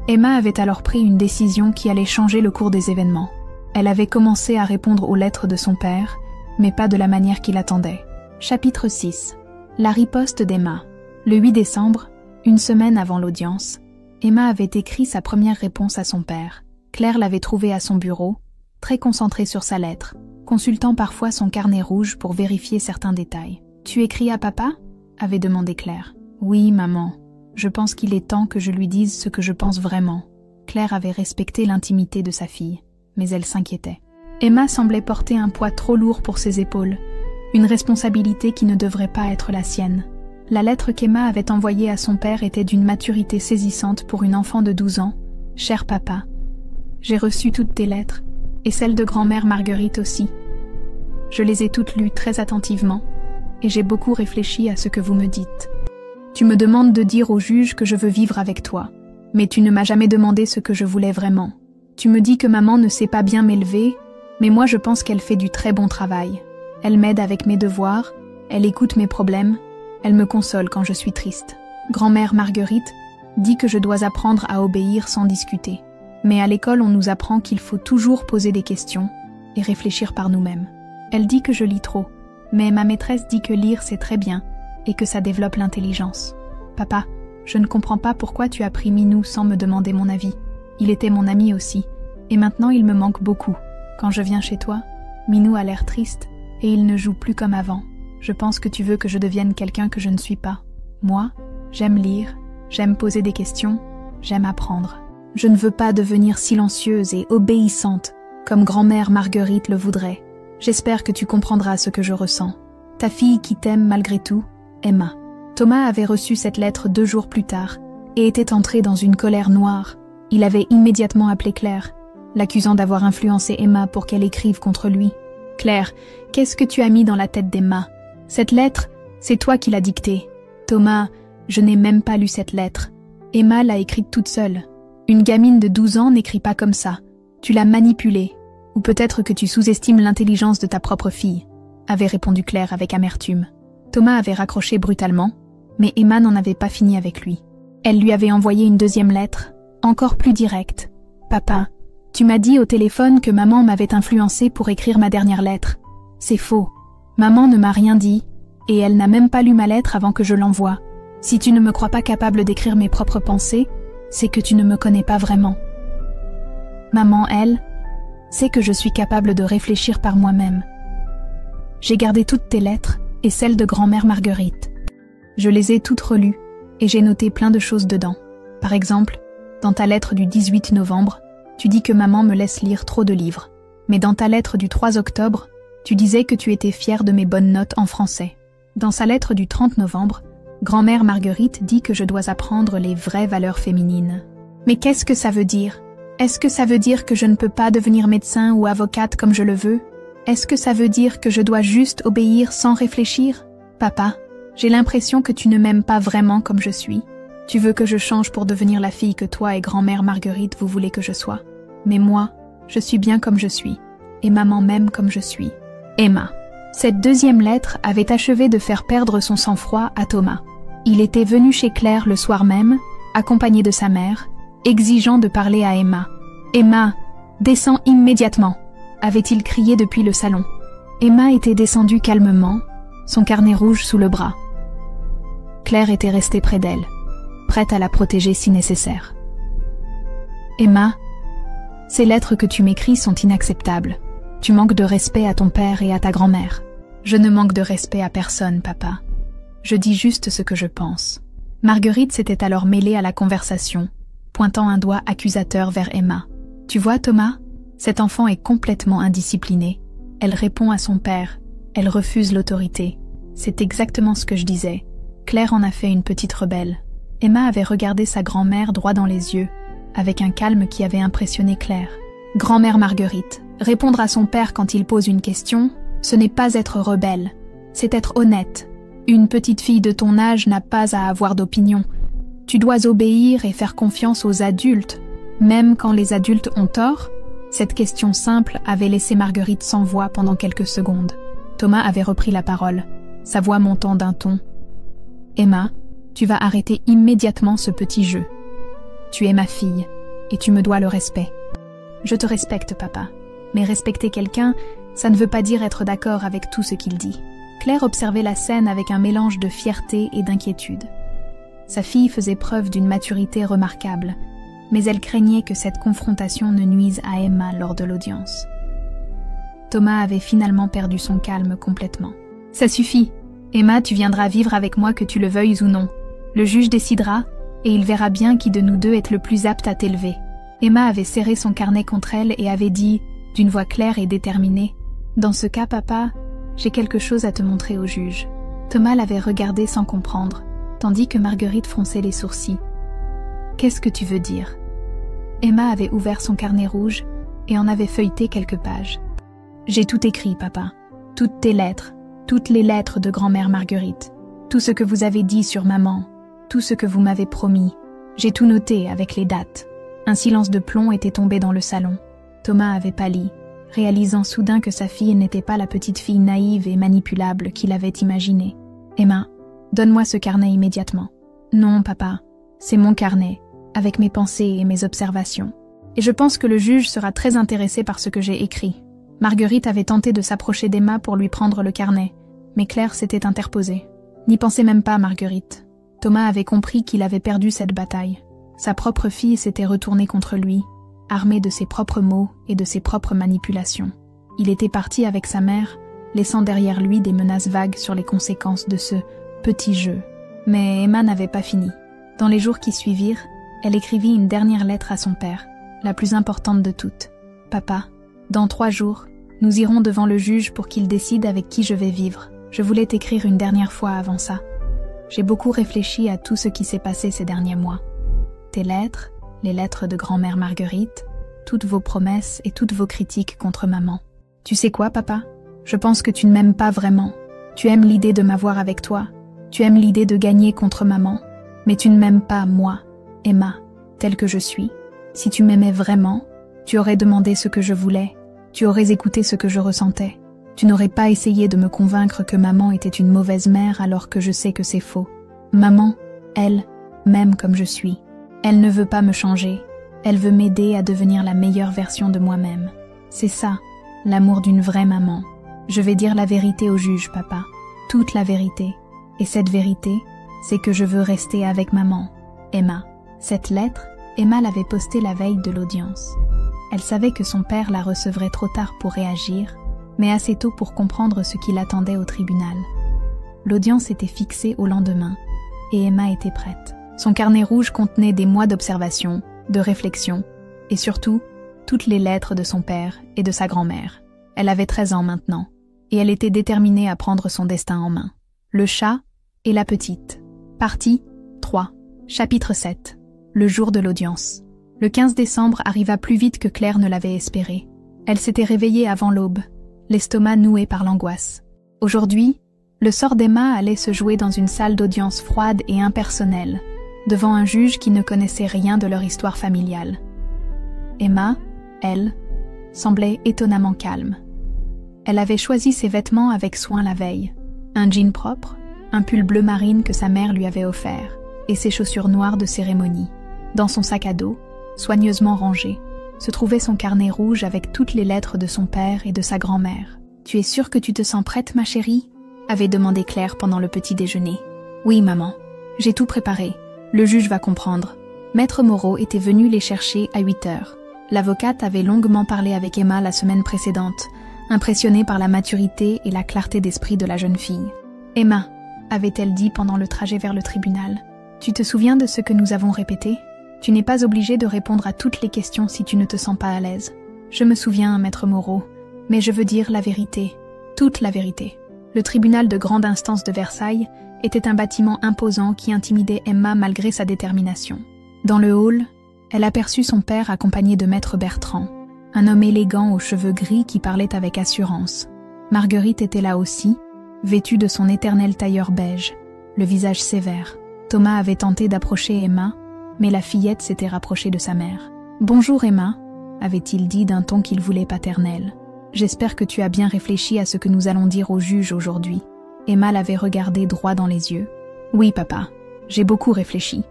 Emma avait alors pris une décision qui allait changer le cours des événements. Elle avait commencé à répondre aux lettres de son père, mais pas de la manière qu'il attendait. Chapitre 6. La riposte d'Emma. Le 8 décembre, une semaine avant l'audience, Emma avait écrit sa première réponse à son père. Claire l'avait trouvée à son bureau, très concentrée sur sa lettre, consultant parfois son carnet rouge pour vérifier certains détails. « Tu écris à papa ?» avait demandé Claire. « Oui, maman. Je pense qu'il est temps que je lui dise ce que je pense vraiment. » Claire avait respecté l'intimité de sa fille, mais elle s'inquiétait. Emma semblait porter un poids trop lourd pour ses épaules, une responsabilité qui ne devrait pas être la sienne. La lettre qu'Emma avait envoyée à son père était d'une maturité saisissante pour une enfant de 12 ans. « Cher papa, j'ai reçu toutes tes lettres, et celles de grand-mère Marguerite aussi. Je les ai toutes lues très attentivement, et j'ai beaucoup réfléchi à ce que vous me dites. Tu me demandes de dire au juge que je veux vivre avec toi, mais tu ne m'as jamais demandé ce que je voulais vraiment. Tu me dis que maman ne sait pas bien m'élever, mais moi je pense qu'elle fait du très bon travail. Elle m'aide avec mes devoirs, elle écoute mes problèmes, elle me console quand je suis triste. Grand-mère Marguerite dit que je dois apprendre à obéir sans discuter. Mais à l'école, on nous apprend qu'il faut toujours poser des questions et réfléchir par nous-mêmes. Elle dit que je lis trop, mais ma maîtresse dit que lire c'est très bien et que ça développe l'intelligence. Papa, je ne comprends pas pourquoi tu as pris Minou sans me demander mon avis. Il était mon ami aussi, et maintenant il me manque beaucoup. Quand je viens chez toi, Minou a l'air triste et il ne joue plus comme avant. Je pense que tu veux que je devienne quelqu'un que je ne suis pas. Moi, j'aime lire, j'aime poser des questions, j'aime apprendre. Je ne veux pas devenir silencieuse et obéissante, comme grand-mère Marguerite le voudrait. J'espère que tu comprendras ce que je ressens. Ta fille qui t'aime malgré tout, Emma. Thomas avait reçu cette lettre 2 jours plus tard, et était entré dans une colère noire. Il avait immédiatement appelé Claire, l'accusant d'avoir influencé Emma pour qu'elle écrive contre lui. « Claire, qu'est-ce que tu as mis dans la tête d'Emma? Cette lettre, c'est toi qui l'as dictée. Thomas, je n'ai même pas lu cette lettre. Emma l'a écrite toute seule. Une gamine de 12 ans n'écrit pas comme ça. Tu l'as manipulée. Ou peut-être que tu sous-estimes l'intelligence de ta propre fille, » avait répondu Claire avec amertume. Thomas avait raccroché brutalement, mais Emma n'en avait pas fini avec lui. Elle lui avait envoyé une deuxième lettre, encore plus directe. « Papa, tu m'as dit au téléphone que maman m'avait influencé pour écrire ma dernière lettre. C'est faux. Maman ne m'a rien dit, et elle n'a même pas lu ma lettre avant que je l'envoie. Si tu ne me crois pas capable d'écrire mes propres pensées, c'est que tu ne me connais pas vraiment. Maman, elle, sait que je suis capable de réfléchir par moi-même. J'ai gardé toutes tes lettres et celles de grand-mère Marguerite. Je les ai toutes relues et j'ai noté plein de choses dedans. Par exemple, dans ta lettre du 18 novembre, tu dis que maman me laisse lire trop de livres. Mais dans ta lettre du 3 octobre, tu disais que tu étais fière de mes bonnes notes en français. Dans sa lettre du 30 novembre, grand-mère Marguerite dit que je dois apprendre les vraies valeurs féminines. Mais qu'est-ce que ça veut dire? Est-ce que ça veut dire que je ne peux pas devenir médecin ou avocate comme je le veux? Est-ce que ça veut dire que je dois juste obéir sans réfléchir? Papa, j'ai l'impression que tu ne m'aimes pas vraiment comme je suis. Tu veux que je change pour devenir la fille que toi et grand-mère Marguerite vous voulez que je sois. Mais moi, je suis bien comme je suis. Et maman m'aime comme je suis. Emma. Cette deuxième lettre avait achevé de faire perdre son sang-froid à Thomas. Il était venu chez Claire le soir même, accompagné de sa mère, exigeant de parler à Emma. « Emma, descends immédiatement !» avait-il crié depuis le salon. Emma était descendue calmement, son carnet rouge sous le bras. Claire était restée près d'elle, prête à la protéger si nécessaire. « Emma, ces lettres que tu m'écris sont inacceptables. Tu manques de respect à ton père et à ta grand-mère. »« Je ne manque de respect à personne, papa. Je dis juste ce que je pense. » Marguerite s'était alors mêlée à la conversation, pointant un doigt accusateur vers Emma. « Tu vois, Thomas, cet enfant est complètement indiscipliné. Elle répond à son père. Elle refuse l'autorité. C'est exactement ce que je disais. Claire en a fait une petite rebelle. » Emma avait regardé sa grand-mère droit dans les yeux, avec un calme qui avait impressionné Claire. « Grand-mère Marguerite, répondre à son père quand il pose une question, ce n'est pas être rebelle, c'est être honnête. Une petite fille de ton âge n'a pas à avoir d'opinion. Tu dois obéir et faire confiance aux adultes, même quand les adultes ont tort. » Cette question simple avait laissé Marguerite sans voix pendant quelques secondes. Thomas avait repris la parole, sa voix montant d'un ton. « Emma, tu vas arrêter immédiatement ce petit jeu. Tu es ma fille, et tu me dois le respect. » « Je te respecte, papa. Mais respecter quelqu'un, ça ne veut pas dire être d'accord avec tout ce qu'il dit. » Claire observait la scène avec un mélange de fierté et d'inquiétude. Sa fille faisait preuve d'une maturité remarquable, mais elle craignait que cette confrontation ne nuise à Emma lors de l'audience. Thomas avait finalement perdu son calme complètement. « Ça suffit. Emma, tu viendras vivre avec moi que tu le veuilles ou non. Le juge décidera, et il verra bien qui de nous deux est le plus apte à t'élever. » Emma avait serré son carnet contre elle et avait dit, d'une voix claire et déterminée, « Dans ce cas, papa, j'ai quelque chose à te montrer au juge. » Thomas l'avait regardé sans comprendre, tandis que Marguerite fronçait les sourcils. « Qu'est-ce que tu veux dire ?» Emma avait ouvert son carnet rouge et en avait feuilleté quelques pages. « J'ai tout écrit, papa. Toutes tes lettres, toutes les lettres de grand-mère Marguerite, tout ce que vous avez dit sur maman, tout ce que vous m'avez promis. J'ai tout noté avec les dates. » Un silence de plomb était tombé dans le salon. Thomas avait pâli, réalisant soudain que sa fille n'était pas la petite fille naïve et manipulable qu'il avait imaginée. « Emma, donne-moi ce carnet immédiatement. »« Non, papa, c'est mon carnet, avec mes pensées et mes observations. Et je pense que le juge sera très intéressé par ce que j'ai écrit. » Marguerite avait tenté de s'approcher d'Emma pour lui prendre le carnet, mais Claire s'était interposée. « N'y pensez même pas, Marguerite. » Thomas avait compris qu'il avait perdu cette bataille. Sa propre fille s'était retournée contre lui, armée de ses propres mots et de ses propres manipulations. Il était parti avec sa mère, laissant derrière lui des menaces vagues sur les conséquences de ce petit jeu. Mais Emma n'avait pas fini. Dans les jours qui suivirent, elle écrivit une dernière lettre à son père, la plus importante de toutes. « Papa, dans 3 jours, nous irons devant le juge pour qu'il décide avec qui je vais vivre. Je voulais t'écrire une dernière fois avant ça. J'ai beaucoup réfléchi à tout ce qui s'est passé ces derniers mois. Tes lettres, les lettres de grand-mère Marguerite, toutes vos promesses et toutes vos critiques contre maman. Tu sais quoi, papa? Je pense que tu ne m'aimes pas vraiment. Tu aimes l'idée de m'avoir avec toi. Tu aimes l'idée de gagner contre maman. Mais tu ne m'aimes pas, moi, Emma, telle que je suis. Si tu m'aimais vraiment, tu aurais demandé ce que je voulais. Tu aurais écouté ce que je ressentais. Tu n'aurais pas essayé de me convaincre que maman était une mauvaise mère alors que je sais que c'est faux. Maman, elle, m'aime comme je suis. Elle ne veut pas me changer, elle veut m'aider à devenir la meilleure version de moi-même. C'est ça, l'amour d'une vraie maman. Je vais dire la vérité au juge, papa, toute la vérité. Et cette vérité, c'est que je veux rester avec maman, Emma. Cette lettre, Emma l'avait postée la veille de l'audience. Elle savait que son père la recevrait trop tard pour réagir, mais assez tôt pour comprendre ce qui l'attendait au tribunal. L'audience était fixée au lendemain, et Emma était prête. Son carnet rouge contenait des mois d'observation, de réflexion, et surtout, toutes les lettres de son père et de sa grand-mère. Elle avait 13 ans maintenant, et elle était déterminée à prendre son destin en main. Le chat et la petite. Partie 3. Chapitre 7. Le jour de l'audience. Le 15 décembre arriva plus vite que Claire ne l'avait espéré. Elle s'était réveillée avant l'aube, l'estomac noué par l'angoisse. Aujourd'hui, le sort d'Emma allait se jouer dans une salle d'audience froide et impersonnelle, devant un juge qui ne connaissait rien de leur histoire familiale. Emma, elle, semblait étonnamment calme. Elle avait choisi ses vêtements avec soin la veille. Un jean propre, un pull bleu marine que sa mère lui avait offert, et ses chaussures noires de cérémonie. Dans son sac à dos, soigneusement rangé, se trouvait son carnet rouge avec toutes les lettres de son père et de sa grand-mère. « Tu es sûre que tu te sens prête, ma chérie ?» avait demandé Claire pendant le petit déjeuner. « Oui, maman. J'ai tout préparé. Le juge va comprendre. » Maître Moreau était venu les chercher à 8 heures. L'avocate avait longuement parlé avec Emma la semaine précédente, impressionnée par la maturité et la clarté d'esprit de la jeune fille. « Emma, » avait-elle dit pendant le trajet vers le tribunal, « tu te souviens de ce que nous avons répété ? Tu n'es pas obligée de répondre à toutes les questions si tu ne te sens pas à l'aise. Je me souviens, Maître Moreau, mais je veux dire la vérité, toute la vérité. » Le tribunal de grande instance de Versailles était un bâtiment imposant qui intimidait Emma malgré sa détermination. Dans le hall, elle aperçut son père accompagné de Maître Bertrand, un homme élégant aux cheveux gris qui parlait avec assurance. Marguerite était là aussi, vêtue de son éternel tailleur beige, le visage sévère. Thomas avait tenté d'approcher Emma, mais la fillette s'était rapprochée de sa mère. « Bonjour Emma », avait-il dit d'un ton qu'il voulait paternel. « J'espère que tu as bien réfléchi à ce que nous allons dire au juge aujourd'hui. » Emma l'avait regardé droit dans les yeux. « Oui, papa, j'ai beaucoup réfléchi. »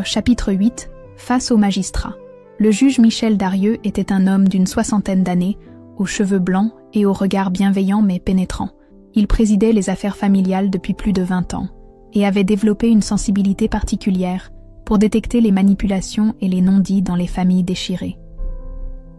Chapitre 8. Face au magistrat. Le juge Michel Darieux était un homme d'une 60aine d'années, aux cheveux blancs et au regard bienveillant mais pénétrant. Il présidait les affaires familiales depuis plus de 20 ans et avait développé une sensibilité particulière pour détecter les manipulations et les non-dits dans les familles déchirées.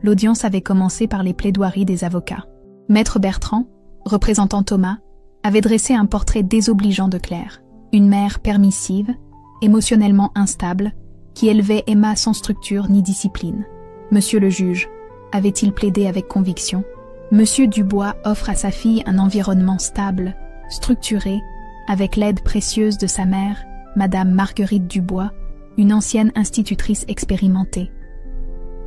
L'audience avait commencé par les plaidoiries des avocats. Maître Bertrand, représentant Thomas, avait dressé un portrait désobligeant de Claire, une mère permissive, émotionnellement instable, qui élevait Emma sans structure ni discipline. Monsieur le juge, avait-il plaidé avec conviction, Monsieur Dubois offre à sa fille un environnement stable, structuré, avec l'aide précieuse de sa mère, Madame Marguerite Dubois, une ancienne institutrice expérimentée.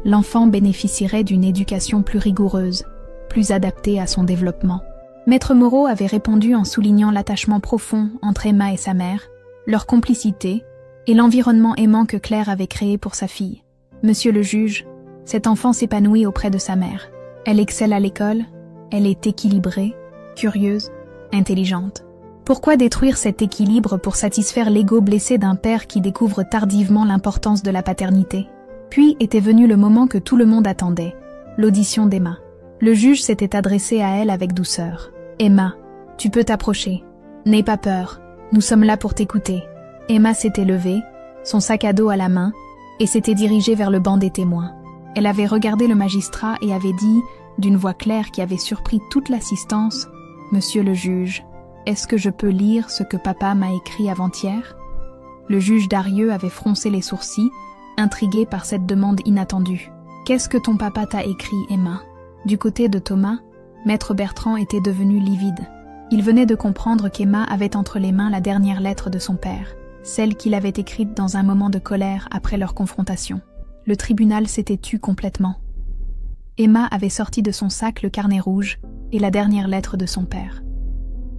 L'enfant bénéficierait d'une éducation plus rigoureuse, plus adaptée à son développement. Maître Moreau avait répondu en soulignant l'attachement profond entre Emma et sa mère, leur complicité et l'environnement aimant que Claire avait créé pour sa fille. Monsieur le juge, cet enfant s'épanouit auprès de sa mère. Elle excelle à l'école, elle est équilibrée, curieuse, intelligente. Pourquoi détruire cet équilibre pour satisfaire l'ego blessé d'un père qui découvre tardivement l'importance de la paternité? Puis était venu le moment que tout le monde attendait, l'audition d'Emma. Le juge s'était adressé à elle avec douceur. « Emma, tu peux t'approcher. N'aie pas peur, nous sommes là pour t'écouter. » Emma s'était levée, son sac à dos à la main, et s'était dirigée vers le banc des témoins. Elle avait regardé le magistrat et avait dit, d'une voix claire qui avait surpris toute l'assistance, « Monsieur le juge, est-ce que je peux lire ce que papa m'a écrit avant-hier » Le juge Darieux avait froncé les sourcils, intrigué par cette demande inattendue. « Qu'est-ce que ton papa t'a écrit, Emma ?» Du côté de Thomas, Maître Bertrand était devenu livide. Il venait de comprendre qu'Emma avait entre les mains la dernière lettre de son père, celle qu'il avait écrite dans un moment de colère après leur confrontation. Le tribunal s'était tu complètement. Emma avait sorti de son sac le carnet rouge et la dernière lettre de son père.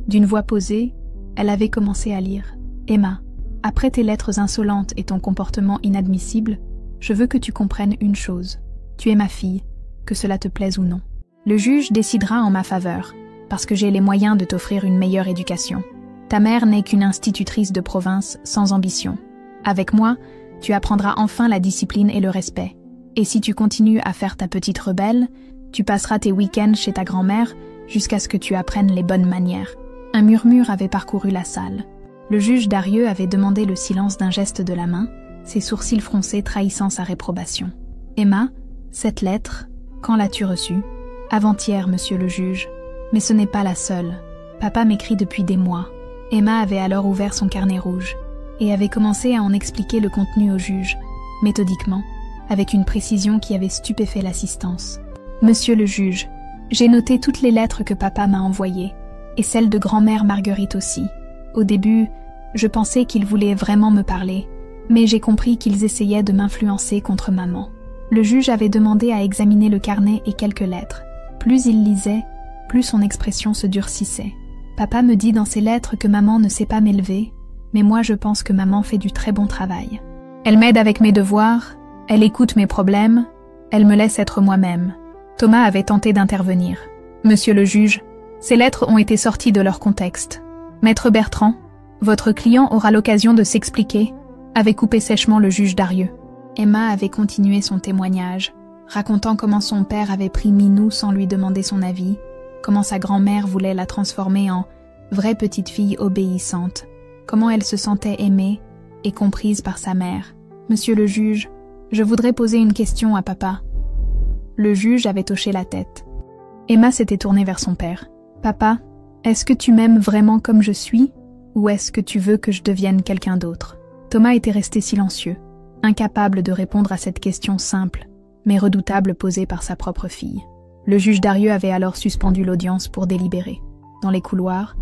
D'une voix posée, elle avait commencé à lire. « Emma, après tes lettres insolentes et ton comportement inadmissible, je veux que tu comprennes une chose. Tu es ma fille, que cela te plaise ou non. Le juge décidera en ma faveur, parce que j'ai les moyens de t'offrir une meilleure éducation. Ta mère n'est qu'une institutrice de province sans ambition. Avec moi, tu apprendras enfin la discipline et le respect. Et si tu continues à faire ta petite rebelle, tu passeras tes week-ends chez ta grand-mère jusqu'à ce que tu apprennes les bonnes manières. » Un murmure avait parcouru la salle. Le juge Darieux avait demandé le silence d'un geste de la main, ses sourcils froncés trahissant sa réprobation. « Emma, cette lettre, quand l'as-tu reçue ? » ?»« Avant-hier, monsieur le juge. Mais ce n'est pas la seule. Papa m'écrit depuis des mois. » Emma avait alors ouvert son carnet rouge. et avait commencé à en expliquer le contenu au juge, méthodiquement, avec une précision qui avait stupéfait l'assistance. « Monsieur le juge, j'ai noté toutes les lettres que papa m'a envoyées, et celles de grand-mère Marguerite aussi. Au début, je pensais qu'ils voulaient vraiment me parler, mais j'ai compris qu'ils essayaient de m'influencer contre maman. » Le juge avait demandé à examiner le carnet et quelques lettres. Plus il lisait, plus son expression se durcissait. « Papa me dit dans ses lettres que maman ne sait pas m'élever, mais moi je pense que maman fait du très bon travail. Elle m'aide avec mes devoirs, elle écoute mes problèmes, elle me laisse être moi-même. » Thomas avait tenté d'intervenir. « Monsieur le juge, ces lettres ont été sorties de leur contexte. Maître Bertrand, votre client aura l'occasion de s'expliquer, » avait coupé sèchement le juge Darieux. Emma avait continué son témoignage, racontant comment son père avait pris Minou sans lui demander son avis, comment sa grand-mère voulait la transformer en vraie petite fille obéissante, comment elle se sentait aimée et comprise par sa mère. « Monsieur le juge, je voudrais poser une question à papa. » Le juge avait hoché la tête. Emma s'était tournée vers son père. « Papa, est-ce que tu m'aimes vraiment comme je suis, ou est-ce que tu veux que je devienne quelqu'un d'autre ?» Thomas était resté silencieux, incapable de répondre à cette question simple, mais redoutable posée par sa propre fille. Le juge Darieux avait alors suspendu l'audience pour délibérer. Dans les couloirs,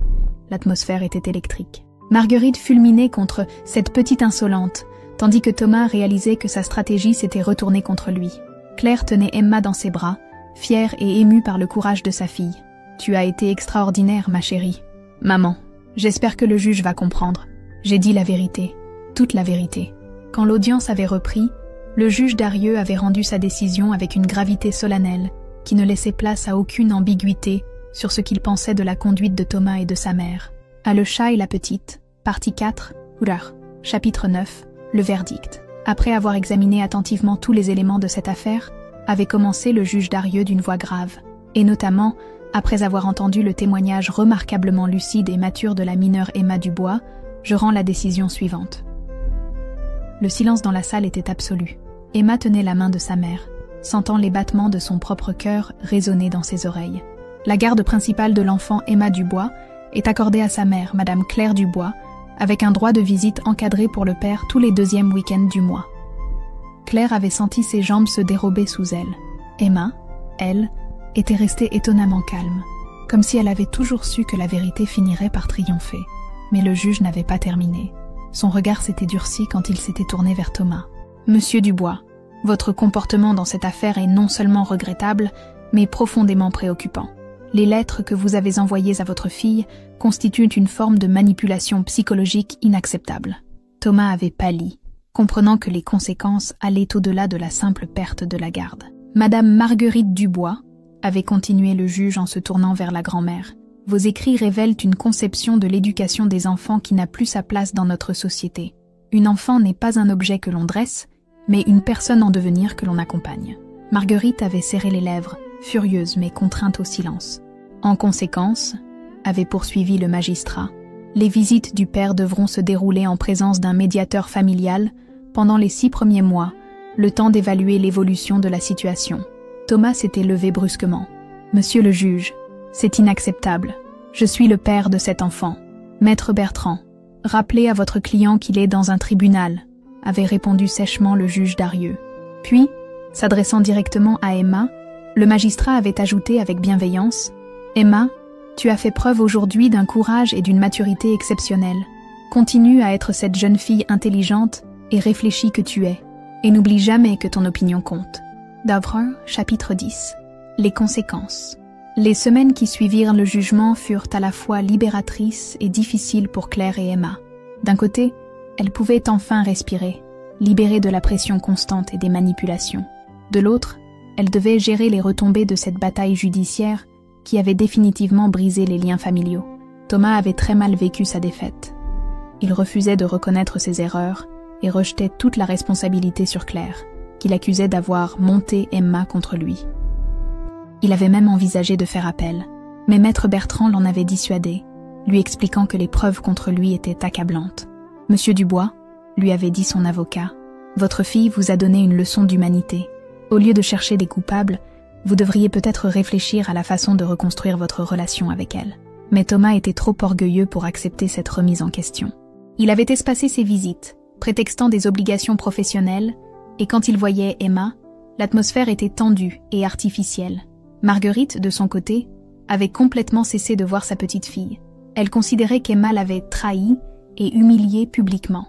l'atmosphère était électrique. Marguerite fulminait contre cette petite insolente, tandis que Thomas réalisait que sa stratégie s'était retournée contre lui. Claire tenait Emma dans ses bras, fière et émue par le courage de sa fille. « Tu as été extraordinaire, ma chérie. Maman, j'espère que le juge va comprendre. J'ai dit la vérité, toute la vérité. » Quand l'audience avait repris, le juge Darieux avait rendu sa décision avec une gravité solennelle qui ne laissait place à aucune ambiguïté sur ce qu'il pensait de la conduite de Thomas et de sa mère. À Le chat et la petite, partie 4, chapitre 9, le verdict. Après avoir examiné attentivement tous les éléments de cette affaire, avait commencé le juge Darieux d'une voix grave, et notamment, après avoir entendu le témoignage remarquablement lucide et mature de la mineure Emma Dubois, je rends la décision suivante. Le silence dans la salle était absolu. Emma tenait la main de sa mère, sentant les battements de son propre cœur résonner dans ses oreilles. La garde principale de l'enfant Emma Dubois est accordée à sa mère, Madame Claire Dubois, avec un droit de visite encadré pour le père tous les deuxièmes week-ends du mois. Claire avait senti ses jambes se dérober sous elle. Emma, elle, était restée étonnamment calme, comme si elle avait toujours su que la vérité finirait par triompher. Mais le juge n'avait pas terminé. Son regard s'était durci quand il s'était tourné vers Thomas. « Monsieur Dubois, votre comportement dans cette affaire est non seulement regrettable, mais profondément préoccupant. Les lettres que vous avez envoyées à votre fille constituent une forme de manipulation psychologique inacceptable. » Thomas avait pâli, comprenant que les conséquences allaient au-delà de la simple perte de la garde. « Madame Marguerite Dubois, » avait continué le juge en se tournant vers la grand-mère, « vos écrits révèlent une conception de l'éducation des enfants qui n'a plus sa place dans notre société. Une enfant n'est pas un objet que l'on dresse, mais une personne en devenir que l'on accompagne. » Marguerite avait serré les lèvres, furieuse mais contrainte au silence. « En conséquence, » avait poursuivi le magistrat, « les visites du père devront se dérouler en présence d'un médiateur familial pendant les 6 premiers mois, le temps d'évaluer l'évolution de la situation. » Thomas s'était levé brusquement. « Monsieur le juge, c'est inacceptable. Je suis le père de cet enfant. Maître Bertrand, rappelez à votre client qu'il est dans un tribunal, » avait répondu sèchement le juge Darieux. Puis, s'adressant directement à Emma, le magistrat avait ajouté avec bienveillance, « Emma, tu as fait preuve aujourd'hui d'un courage et d'une maturité exceptionnelle. Continue à être cette jeune fille intelligente et réfléchie que tu es, et n'oublie jamais que ton opinion compte. » Davre, chapitre 10. Les conséquences. Les semaines qui suivirent le jugement furent à la fois libératrices et difficiles pour Claire et Emma. D'un côté, elles pouvaient enfin respirer, libérées de la pression constante et des manipulations. De l'autre, elles devaient gérer les retombées de cette bataille judiciaire qui avait définitivement brisé les liens familiaux. Thomas avait très mal vécu sa défaite. Il refusait de reconnaître ses erreurs et rejetait toute la responsabilité sur Claire, qu'il accusait d'avoir monté Emma contre lui. Il avait même envisagé de faire appel, mais Maître Bertrand l'en avait dissuadé, lui expliquant que les preuves contre lui étaient accablantes. « Monsieur Dubois, » lui avait dit son avocat, « votre fille vous a donné une leçon d'humanité. Au lieu de chercher des coupables, vous devriez peut-être réfléchir à la façon de reconstruire votre relation avec elle. » Mais Thomas était trop orgueilleux pour accepter cette remise en question. Il avait espacé ses visites, prétextant des obligations professionnelles, et quand il voyait Emma, l'atmosphère était tendue et artificielle. Marguerite, de son côté, avait complètement cessé de voir sa petite fille. Elle considérait qu'Emma l'avait trahie et humiliée publiquement.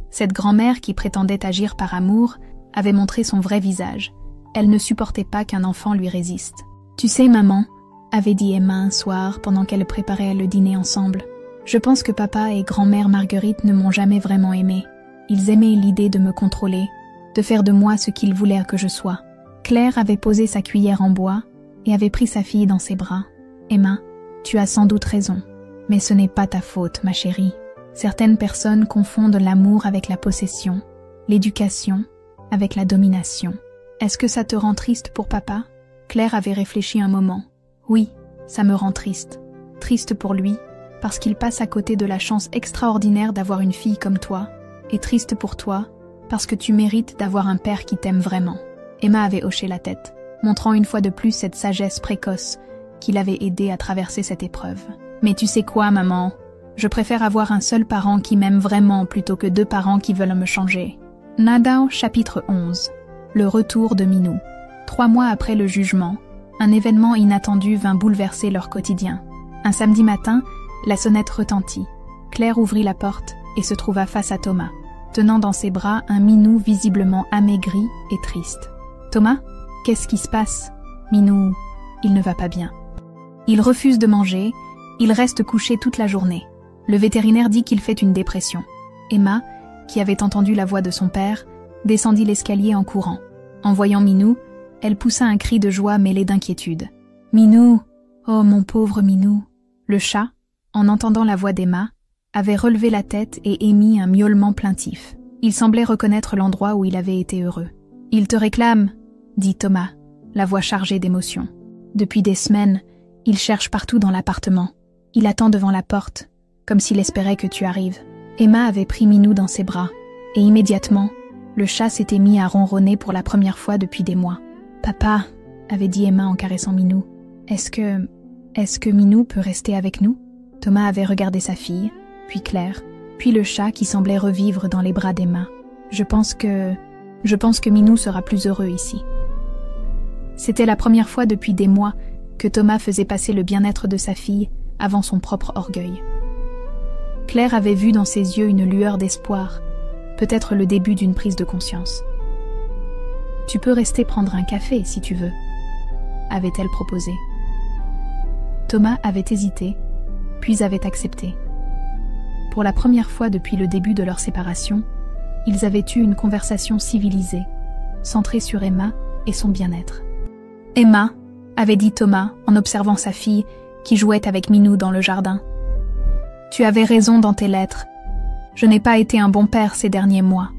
Cette grand-mère qui prétendait agir par amour avait montré son vrai visage. Elle ne supportait pas qu'un enfant lui résiste. « Tu sais, maman », avait dit Emma un soir pendant qu'elle préparait le dîner ensemble, « je pense que papa et grand-mère Marguerite ne m'ont jamais vraiment aimée. Ils aimaient l'idée de me contrôler, de faire de moi ce qu'ils voulaient que je sois. » Claire avait posé sa cuillère en bois et avait pris sa fille dans ses bras. « Emma, tu as sans doute raison, mais ce n'est pas ta faute, ma chérie. Certaines personnes confondent l'amour avec la possession, l'éducation avec la domination. Est-ce que ça te rend triste pour papa ?» Claire avait réfléchi un moment. « Oui, ça me rend triste. Triste pour lui, parce qu'il passe à côté de la chance extraordinaire d'avoir une fille comme toi, et triste pour toi, parce que tu mérites d'avoir un père qui t'aime vraiment. » Emma avait hoché la tête, montrant une fois de plus cette sagesse précoce qui l'avait aidée à traverser cette épreuve. « Mais tu sais quoi, maman ? Je préfère avoir un seul parent qui m'aime vraiment plutôt que 2 parents qui veulent me changer. » Nadao, chapitre 11. Le retour de Minou. 3 mois après le jugement, un événement inattendu vint bouleverser leur quotidien. Un samedi matin, la sonnette retentit. Claire ouvrit la porte et se trouva face à Thomas, tenant dans ses bras un Minou visiblement amaigri et triste. « Thomas, qu'est-ce qui se passe ? Minou, il ne va pas bien. Il refuse de manger, il reste couché toute la journée. Le vétérinaire dit qu'il fait une dépression. » Emma, qui avait entendu la voix de son père, descendit l'escalier en courant. En voyant Minou, elle poussa un cri de joie mêlé d'inquiétude. « Minou! Oh, mon pauvre Minou !» Le chat, en entendant la voix d'Emma, avait relevé la tête et émis un miaulement plaintif. Il semblait reconnaître l'endroit où il avait été heureux. « Il te réclame !» dit Thomas, la voix chargée d'émotion. « Depuis des semaines, il cherche partout dans l'appartement. Il attend devant la porte, comme s'il espérait que tu arrives. » Emma avait pris Minou dans ses bras, et immédiatement, le chat s'était mis à ronronner pour la première fois depuis des mois. « Papa, » avait dit Emma en caressant Minou, « est-ce que Minou peut rester avec nous ?» Thomas avait regardé sa fille, puis Claire, puis le chat qui semblait revivre dans les bras d'Emma. « Je pense que Minou sera plus heureux ici. » C'était la première fois depuis des mois que Thomas faisait passer le bien-être de sa fille avant son propre orgueil. Claire avait vu dans ses yeux une lueur d'espoir, peut-être le début d'une prise de conscience. « Tu peux rester prendre un café si tu veux », avait-elle proposé. Thomas avait hésité, puis avait accepté. Pour la première fois depuis le début de leur séparation, ils avaient eu une conversation civilisée, centrée sur Emma et son bien-être. « Emma », avait dit Thomas en observant sa fille qui jouait avec Minou dans le jardin. « Tu avais raison dans tes lettres. Je n'ai pas été un bon père ces derniers mois. »«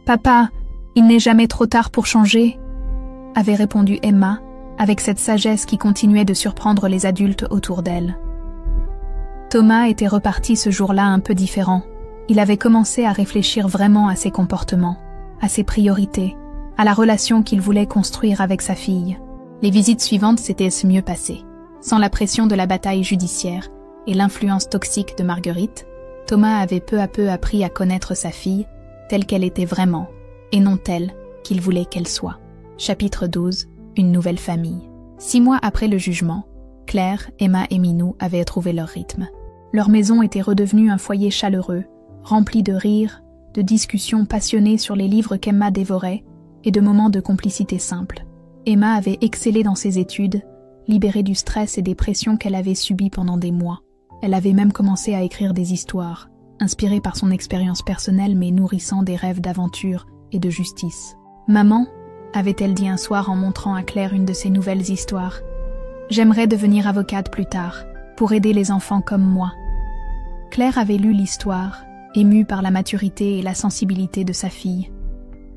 Papa, il n'est jamais trop tard pour changer », avait répondu Emma avec cette sagesse qui continuait de surprendre les adultes autour d'elle. Thomas était reparti ce jour-là un peu différent. Il avait commencé à réfléchir vraiment à ses comportements, à ses priorités, à la relation qu'il voulait construire avec sa fille. Les visites suivantes s'étaient mieux passées. Sans la pression de la bataille judiciaire et l'influence toxique de Marguerite, Thomas avait peu à peu appris à connaître sa fille telle qu'elle était vraiment, et non telle qu'il voulait qu'elle soit. Chapitre 12. Une nouvelle famille. 6 mois après le jugement, Claire, Emma et Minou avaient trouvé leur rythme. Leur maison était redevenue un foyer chaleureux, rempli de rires, de discussions passionnées sur les livres qu'Emma dévorait et de moments de complicité simple. Emma avait excellé dans ses études, libérée du stress et des pressions qu'elle avait subies pendant des mois. Elle avait même commencé à écrire des histoires, inspirées par son expérience personnelle mais nourrissant des rêves d'aventure et de justice. « Maman », avait-elle dit un soir en montrant à Claire une de ses nouvelles histoires, « j'aimerais devenir avocate plus tard, pour aider les enfants comme moi. » Claire avait lu l'histoire, émue par la maturité et la sensibilité de sa fille.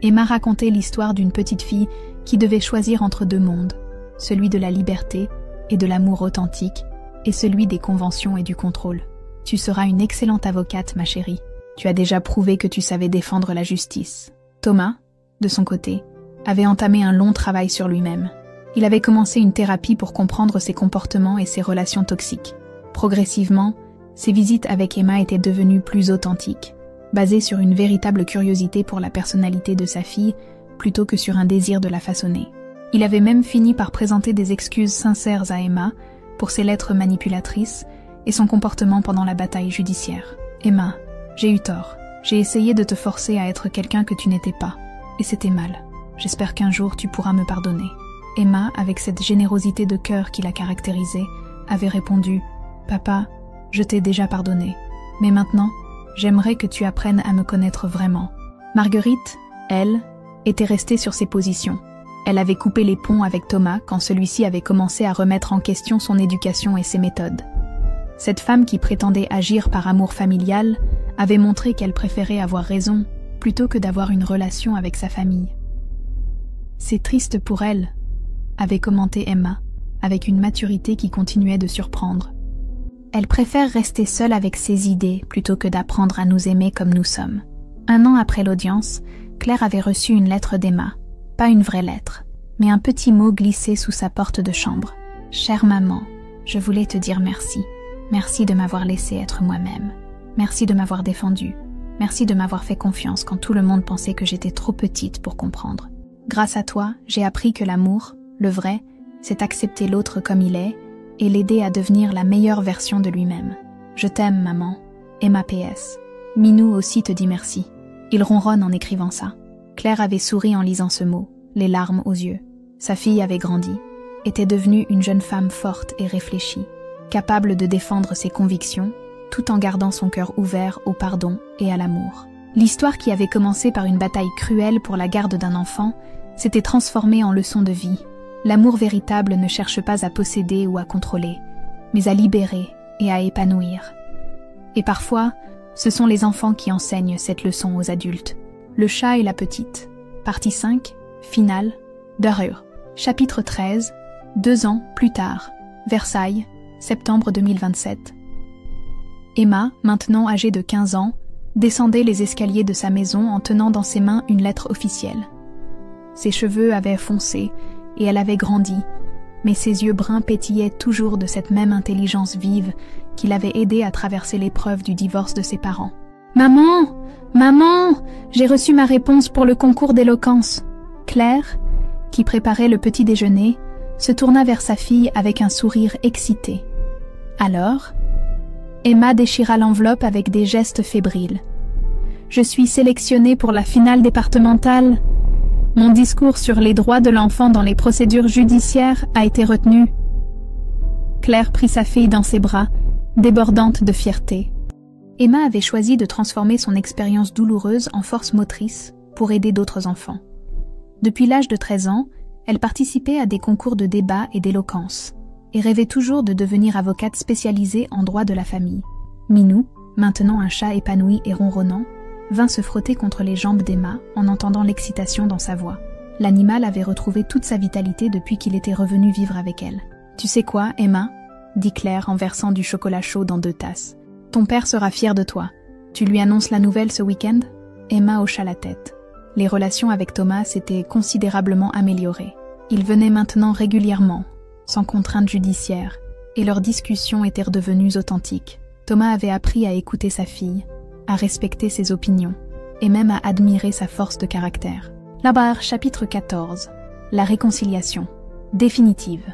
Emma racontait l'histoire d'une petite fille qui devait choisir entre 2 mondes, celui de la liberté et de l'amour authentique, et celui des conventions et du contrôle. « Tu seras une excellente avocate, ma chérie. Tu as déjà prouvé que tu savais défendre la justice. » Thomas, de son côté, avait entamé un long travail sur lui-même. Il avait commencé une thérapie pour comprendre ses comportements et ses relations toxiques. Progressivement, Ses visites avec Emma étaient devenues plus authentiques, basées sur une véritable curiosité pour la personnalité de sa fille, plutôt que sur un désir de la façonner. Il avait même fini par présenter des excuses sincères à Emma pour ses lettres manipulatrices et son comportement pendant la bataille judiciaire. « Emma, j'ai eu tort. J'ai essayé de te forcer à être quelqu'un que tu n'étais pas. Et c'était mal. J'espère qu'un jour tu pourras me pardonner. » Emma, avec cette générosité de cœur qui la caractérisait, avait répondu « Papa, je t'ai déjà pardonné. Mais maintenant, j'aimerais que tu apprennes à me connaître vraiment. » Marguerite, elle, était restée sur ses positions. Elle avait coupé les ponts avec Thomas quand celui-ci avait commencé à remettre en question son éducation et ses méthodes. Cette femme qui prétendait agir par amour familial avait montré qu'elle préférait avoir raison plutôt que d'avoir une relation avec sa famille. « C'est triste pour elle », avait commenté Emma, avec une maturité qui continuait de surprendre. « Elle préfère rester seule avec ses idées plutôt que d'apprendre à nous aimer comme nous sommes. » 1 an après l'audience, Claire avait reçu une lettre d'Emma. Pas une vraie lettre, mais un petit mot glissé sous sa porte de chambre. « Chère maman, je voulais te dire merci. Merci de m'avoir laissé être moi-même. Merci de m'avoir défendue. Merci de m'avoir fait confiance quand tout le monde pensait que j'étais trop petite pour comprendre. Grâce à toi, j'ai appris que l'amour, le vrai, c'est accepter l'autre comme il est et l'aider à devenir la meilleure version de lui-même. Je t'aime, maman. Emma PS. Minou aussi te dit merci. » Il ronronne en écrivant ça. Claire avait souri en lisant ce mot, les larmes aux yeux. Sa fille avait grandi, était devenue une jeune femme forte et réfléchie, capable de défendre ses convictions, tout en gardant son cœur ouvert au pardon et à l'amour. L'histoire qui avait commencé par une bataille cruelle pour la garde d'un enfant s'était transformée en leçon de vie. L'amour véritable ne cherche pas à posséder ou à contrôler, mais à libérer et à épanouir. Et parfois, ce sont les enfants qui enseignent cette leçon aux adultes. Le chat et la petite. Partie 5, finale, d'Arur. Chapitre 13, 2 ans plus tard. Versailles, septembre 2027. Emma, maintenant âgée de 15 ans, descendait les escaliers de sa maison en tenant dans ses mains une lettre officielle. Ses cheveux avaient foncé et elle avait grandi, mais ses yeux bruns pétillaient toujours de cette même intelligence vive qui l'avait aidée à traverser l'épreuve du divorce de ses parents. « Maman! Maman! J'ai reçu ma réponse pour le concours d'éloquence. » Claire, qui préparait le petit déjeuner, se tourna vers sa fille avec un sourire excité. Alors, Emma déchira l'enveloppe avec des gestes fébriles. « Je suis sélectionnée pour la finale départementale. Mon discours sur les droits de l'enfant dans les procédures judiciaires a été retenu. » Claire prit sa fille dans ses bras, débordante de fierté. Emma avait choisi de transformer son expérience douloureuse en force motrice pour aider d'autres enfants. Depuis l'âge de 13 ans, elle participait à des concours de débat et d'éloquence, et rêvait toujours de devenir avocate spécialisée en droit de la famille. Minou, maintenant un chat épanoui et ronronnant, vint se frotter contre les jambes d'Emma en entendant l'excitation dans sa voix. L'animal avait retrouvé toute sa vitalité depuis qu'il était revenu vivre avec elle. « Tu sais quoi, Emma ?» dit Claire en versant du chocolat chaud dans 2 tasses. « Ton père sera fier de toi. Tu lui annonces la nouvelle ce week-end » Emma hocha la tête. Les relations avec Thomas s'étaient considérablement améliorées. Ils venaient maintenant régulièrement, sans contrainte judiciaire, et leurs discussions étaient redevenues authentiques. Thomas avait appris à écouter sa fille, à respecter ses opinions, et même à admirer sa force de caractère. Là-bas, chapitre 14. La réconciliation. Définitive.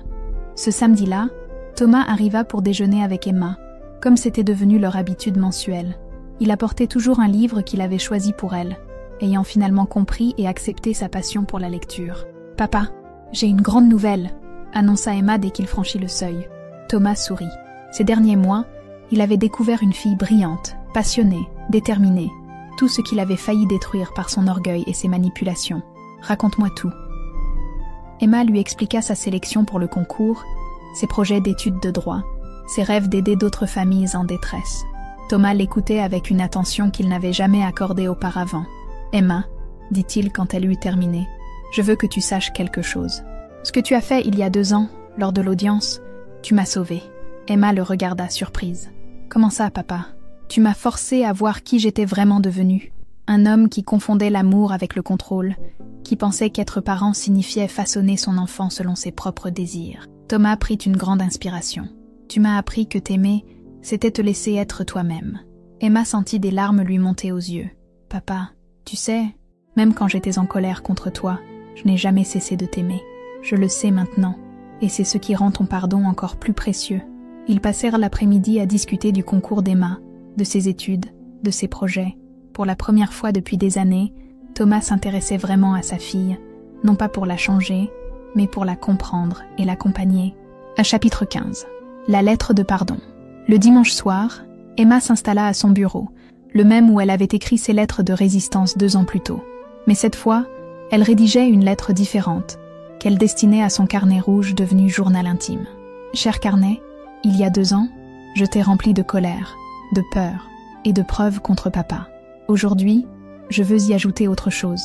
Ce samedi-là, Thomas arriva pour déjeuner avec Emma, comme c'était devenu leur habitude mensuelle. Il apportait toujours un livre qu'il avait choisi pour elle, ayant finalement compris et accepté sa passion pour la lecture. « Papa, j'ai une grande nouvelle !» annonça Emma dès qu'il franchit le seuil. Thomas sourit. Ces derniers mois, il avait découvert une fille brillante, passionnée, déterminée, tout ce qu'il avait failli détruire par son orgueil et ses manipulations. « Raconte-moi tout. » Emma lui expliqua sa sélection pour le concours, ses projets d'études de droit, ses rêves d'aider d'autres familles en détresse. Thomas l'écoutait avec une attention qu'il n'avait jamais accordée auparavant. « Emma, dit-il quand elle eut terminé, je veux que tu saches quelque chose. Ce que tu as fait il y a 2 ans, lors de l'audience, tu m'as sauvée. » Emma le regarda surprise. « Comment ça, papa ? Tu m'as forcée à voir qui j'étais vraiment devenue. Un homme qui confondait l'amour avec le contrôle, qui pensait qu'être parent signifiait façonner son enfant selon ses propres désirs. » Thomas prit une grande inspiration. « Tu m'as appris que t'aimer c'était te laisser être toi-même. Emma sentit des larmes lui monter aux yeux. Papa, tu sais, même quand j'étais en colère contre toi, je n'ai jamais cessé de t'aimer. Je le sais maintenant, et c'est ce qui rend ton pardon encore plus précieux. Ils passèrent l'après-midi à discuter du concours d'Emma, de ses études, de ses projets. Pour la première fois depuis des années, Thomas s'intéressait vraiment à sa fille, non pas pour la changer, mais pour la comprendre et l'accompagner. Chapitre 15. La lettre de pardon. Le dimanche soir, Emma s'installa à son bureau, le même où elle avait écrit ses lettres de résistance 2 ans plus tôt. Mais cette fois, elle rédigeait une lettre différente, qu'elle destinait à son carnet rouge devenu journal intime. « Cher carnet, il y a 2 ans, je t'ai rempli de colère, de peur et de preuves contre papa. Aujourd'hui, je veux y ajouter autre chose,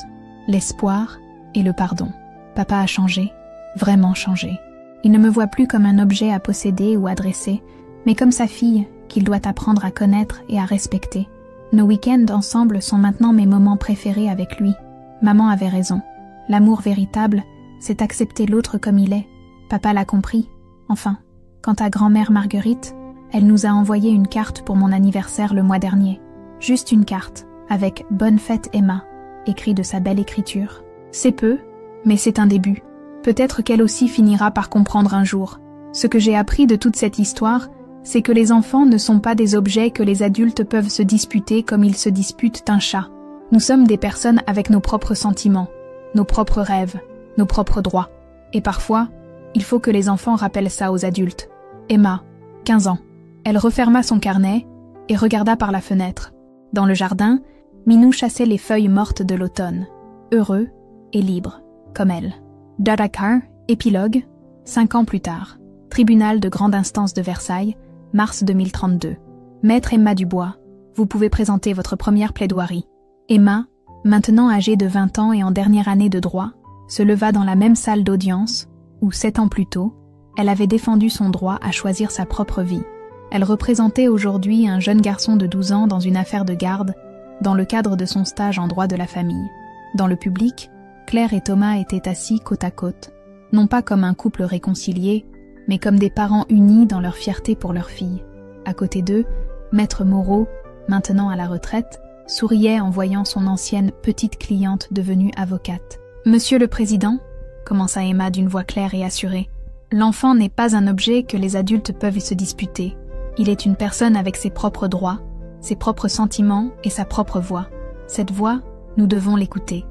l'espoir et le pardon. Papa a changé, vraiment changé. Il ne me voit plus comme un objet à posséder ou à dresser, mais comme sa fille qu'il doit apprendre à connaître et à respecter. Nos week-ends ensemble sont maintenant mes moments préférés avec lui. Maman avait raison. L'amour véritable, c'est accepter l'autre comme il est. Papa l'a compris. Enfin, quant à grand-mère Marguerite, elle nous a envoyé une carte pour mon anniversaire le mois dernier. Juste une carte, avec « Bonne fête Emma », écrit de sa belle écriture. C'est peu, mais c'est un début. Peut-être qu'elle aussi finira par comprendre un jour. Ce que j'ai appris de toute cette histoire, c'est que les enfants ne sont pas des objets que les adultes peuvent se disputer comme ils se disputent un chat. Nous sommes des personnes avec nos propres sentiments, nos propres rêves, nos propres droits. Et parfois, il faut que les enfants rappellent ça aux adultes. Emma, 15 ans. Elle referma son carnet et regarda par la fenêtre. Dans le jardin, Minou chassait les feuilles mortes de l'automne, heureux et libre, comme elle. Dadakar, épilogue, 5 ans plus tard. Tribunal de grande instance de Versailles, mars 2032. Maître Emma Dubois, vous pouvez présenter votre première plaidoirie. Emma, maintenant âgée de 20 ans et en dernière année de droit, se leva dans la même salle d'audience où, 7 ans plus tôt, elle avait défendu son droit à choisir sa propre vie. Elle représentait aujourd'hui un jeune garçon de 12 ans dans une affaire de garde, dans le cadre de son stage en droit de la famille. Dans le public, Claire et Thomas étaient assis côte à côte, non pas comme un couple réconcilié, mais comme des parents unis dans leur fierté pour leur fille. À côté d'eux, Maître Moreau, maintenant à la retraite, souriait en voyant son ancienne petite cliente devenue avocate. « Monsieur le Président », commença Emma d'une voix claire et assurée, « l'enfant n'est pas un objet que les adultes peuvent se disputer. Il est une personne avec ses propres droits, ses propres sentiments et sa propre voix. Cette voix, nous devons l'écouter. »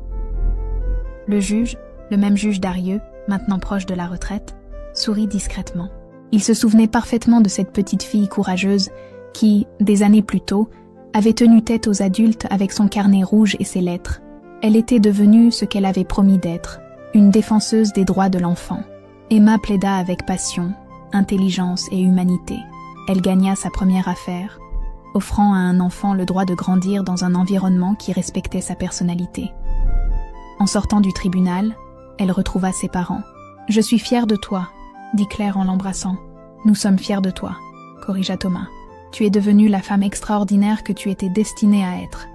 Le juge, le même juge Darieux, maintenant proche de la retraite, sourit discrètement. Il se souvenait parfaitement de cette petite fille courageuse qui, des années plus tôt, avait tenu tête aux adultes avec son carnet rouge et ses lettres. Elle était devenue ce qu'elle avait promis d'être, une défenseuse des droits de l'enfant. Emma plaida avec passion, intelligence et humanité. Elle gagna sa première affaire, offrant à un enfant le droit de grandir dans un environnement qui respectait sa personnalité. En sortant du tribunal, elle retrouva ses parents. « Je suis fière de toi », dit Claire en l'embrassant. « Nous sommes fiers de toi », corrigea Thomas. « Tu es devenue la femme extraordinaire que tu étais destinée à être. »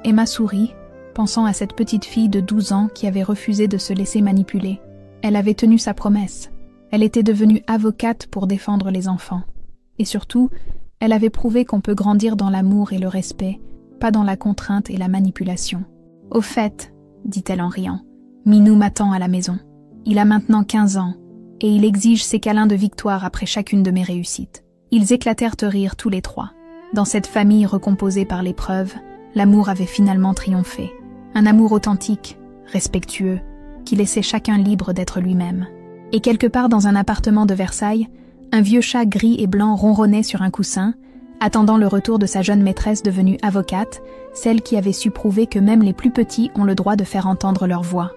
Emma sourit, pensant à cette petite fille de 12 ans qui avait refusé de se laisser manipuler. Elle avait tenu sa promesse. Elle était devenue avocate pour défendre les enfants. Et surtout, elle avait prouvé qu'on peut grandir dans l'amour et le respect, pas dans la contrainte et la manipulation. « Au fait, » dit-elle en riant, « Minou m'attend à la maison. Il a maintenant 15 ans, et il exige ses câlins de victoire après chacune de mes réussites. » Ils éclatèrent de rire tous les trois. Dans cette famille recomposée par l'épreuve, l'amour avait finalement triomphé. Un amour authentique, respectueux, qui laissait chacun libre d'être lui-même. Et quelque part dans un appartement de Versailles, un vieux chat gris et blanc ronronnait sur un coussin, attendant le retour de sa jeune maîtresse devenue avocate, celle qui avait su prouver que même les plus petits ont le droit de faire entendre leur voix.